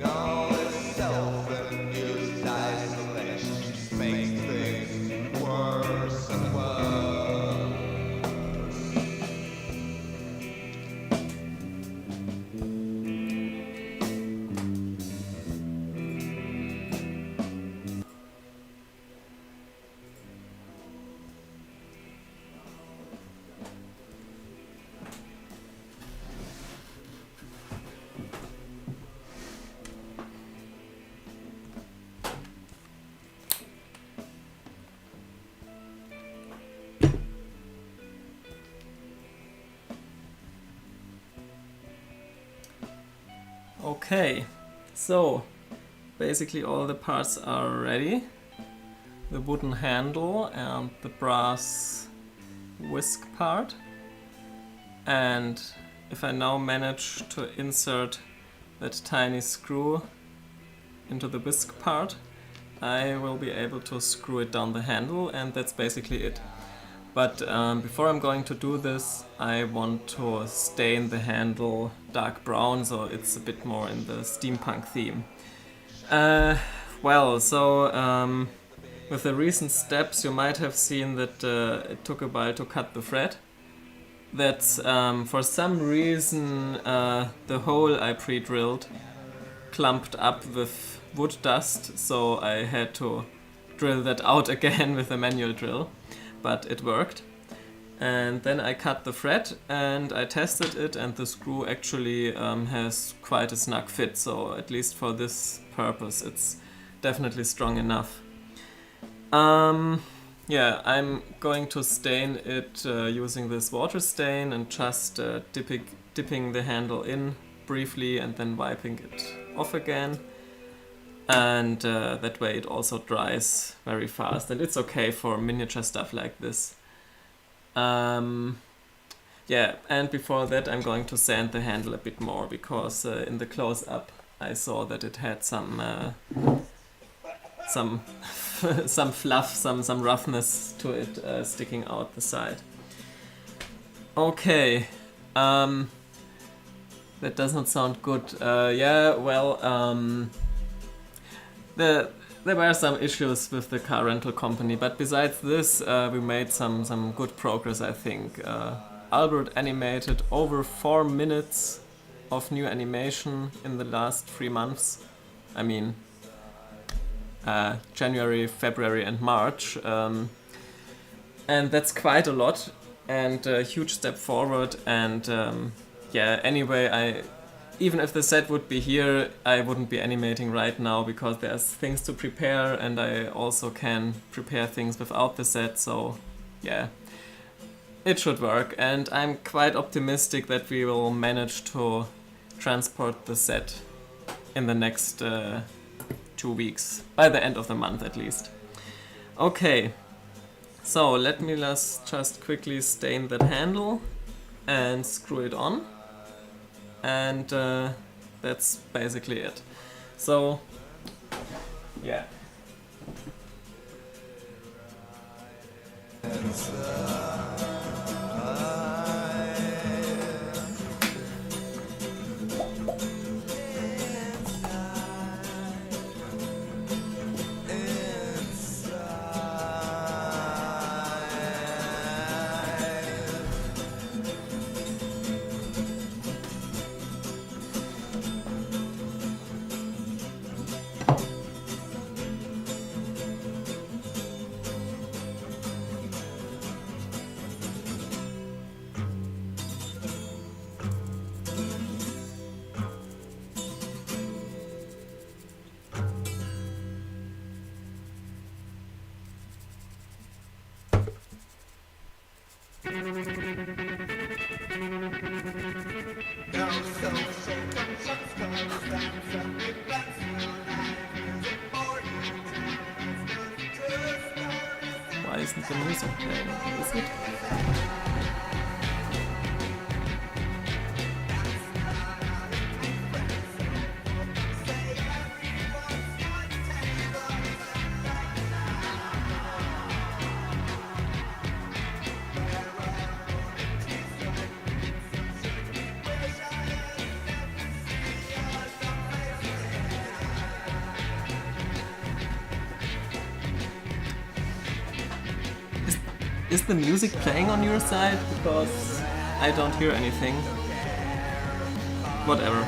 All this self-induced isolation makes things worse and worse. Okay, so basically all the parts are ready. The wooden handle and the brass whisk part. And if I now manage to insert that tiny screw into the whisk part, I will be able to screw it down the handle, and that's basically it. But before I'm going to do this, I want to stain the handle dark brown, so it's a bit more in the steampunk theme. With the recent steps you might have seen that it took a while to cut the thread. That's for some reason the hole I pre-drilled clumped up with wood dust, so I had to drill that out again with a manual drill. But it worked. And then I cut the thread and I tested it, and the screw actually has quite a snug fit, so at least for this purpose it's definitely strong enough. Yeah, I'm going to stain it using this water stain and just dipping the handle in briefly and then wiping it off again. And that way it also dries very fast, and it's okay for miniature stuff like this. Yeah, and before that I'm going to sand the handle a bit more, because in the close-up I saw that it had some fluff, some roughness to it sticking out the side. Okay, that does not sound good. There were some issues with the car rental company, but besides this, we made some good progress, I think. Albert animated over 4 minutes of new animation in the last 3 months. I mean, January, February and March. And that's quite a lot, and a huge step forward. And anyway, even if the set would be here, I wouldn't be animating right now, because there's things to prepare, and I also can prepare things without the set, so yeah, it should work. And I'm quite optimistic that we will manage to transport the set in the next 2 weeks, by the end of the month at least. Okay, so let me just quickly stain that handle and screw it on. And that's basically it. So, yeah. Why isn't the music playing? Is it? Is the music playing on your side? Because I don't hear anything. Whatever.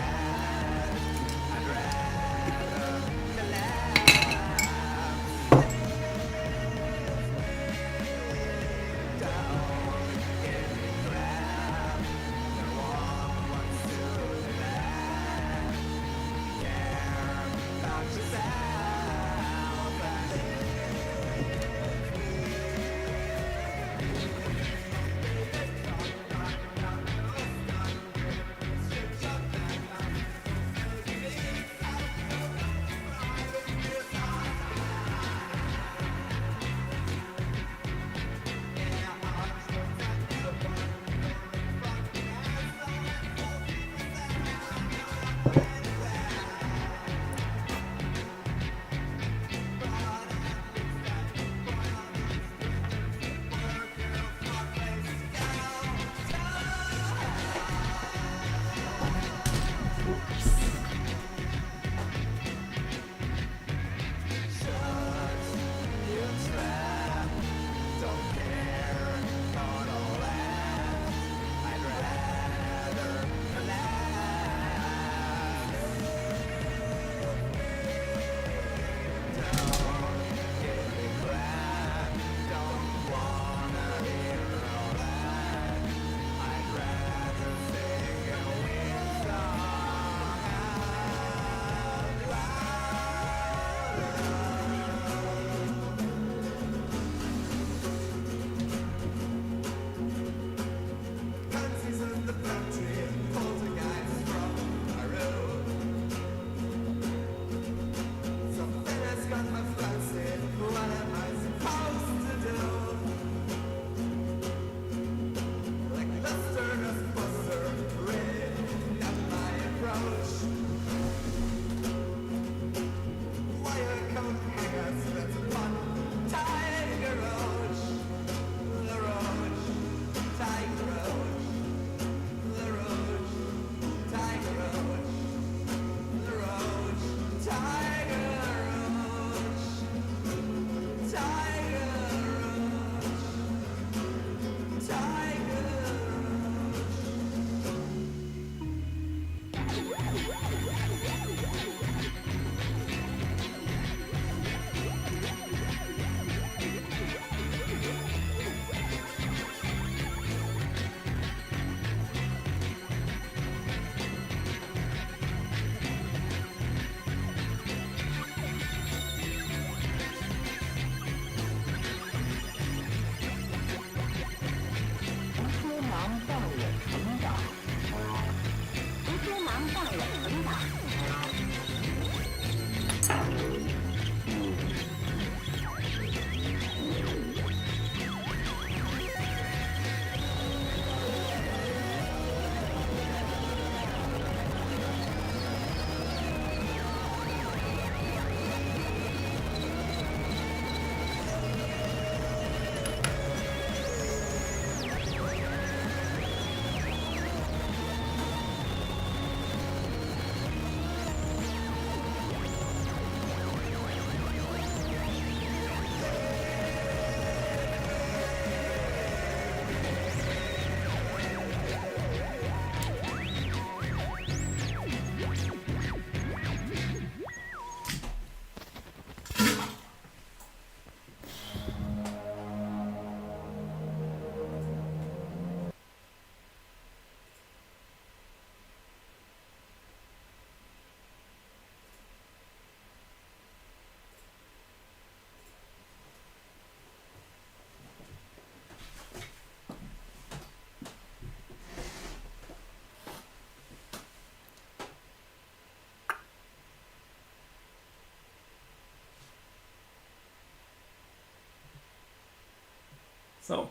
So,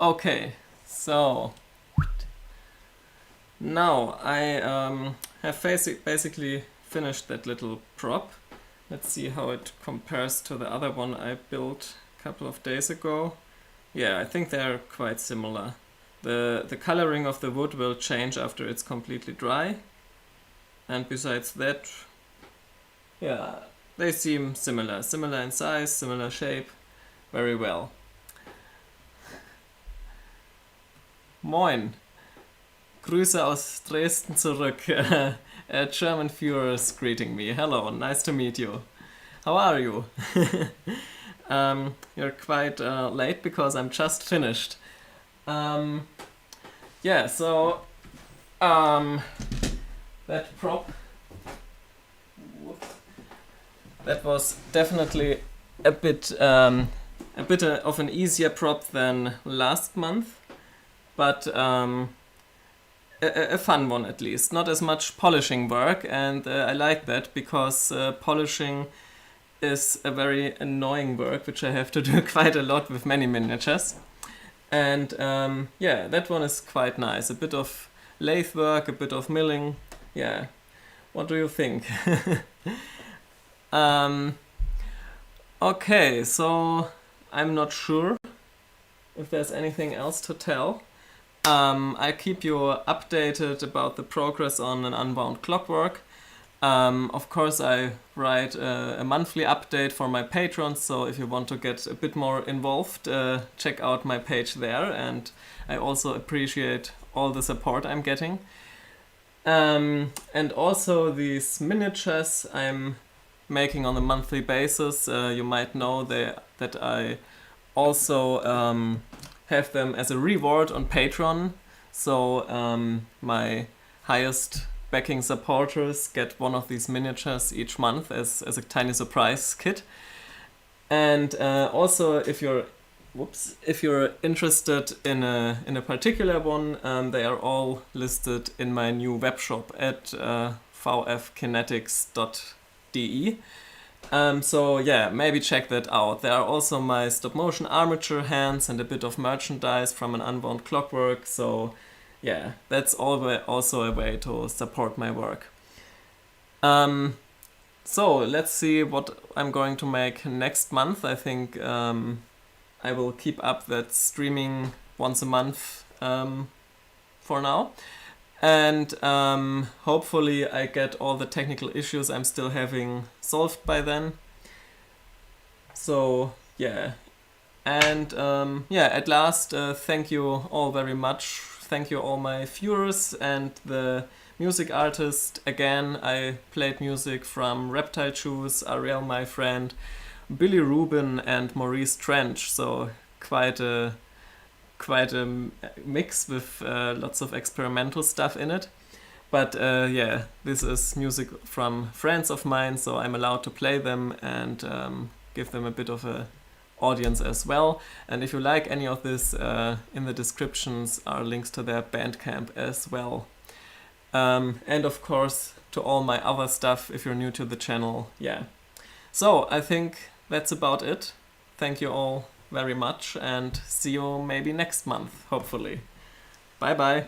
okay, so now I have basically finished that little prop. Let's see how it compares to the other one I built a couple of days ago. Yeah, I think they're quite similar. The coloring of the wood will change after it's completely dry. And besides that, yeah, they seem similar. Similar in size, similar shape, very well. Moin. Grüße aus Dresden zurück. A German viewer is greeting me. Hello, nice to meet you. How are you? You're quite late because I'm just finished. Yeah, so that prop, that was definitely a bit of an easier prop than last month, but a fun one at least. Not as much polishing work, and I like that because polishing is a very annoying work, which I have to do quite a lot with many miniatures. And yeah, that one is quite nice. A bit of lathe work, a bit of milling. Yeah, what do you think? Okay, so I'm not sure if there's anything else to tell. I'll keep you updated about the progress on an unbound clockwork. Of course, I write a monthly update for my patrons, so if you want to get a bit more involved, check out my page there, and I also appreciate all the support I'm getting. And also these miniatures I'm making on a monthly basis, you might know that I also have them as a reward on Patreon, so my highest backing supporters get one of these miniatures each month as a tiny surprise kit. And also if you're interested in a particular one, they are all listed in my new webshop at vfkinetics.de. So yeah, maybe check that out. There are also my stop motion armature hands and a bit of merchandise from an unbound clockwork, so yeah, that's also a way to support my work. So let's see what I'm going to make next month. I think I will keep up that streaming once a month for now. And hopefully I get all the technical issues I'm still having solved by then. So yeah, and yeah, at last, thank you all very much. Thank you all my viewers and the music artist. Again, I played music from Reptile Shoes, Ariel my friend, Billy Rubin and Maurice Trench, so quite a mix with lots of experimental stuff in it. But yeah, this is music from friends of mine, so I'm allowed to play them and give them a bit of a audience as well. And if you like any of this, in the descriptions are links to their Bandcamp as well. And of course to all my other stuff if you're new to the channel. Yeah. So I think that's about it. Thank you all very much and see you maybe next month, hopefully. Bye bye.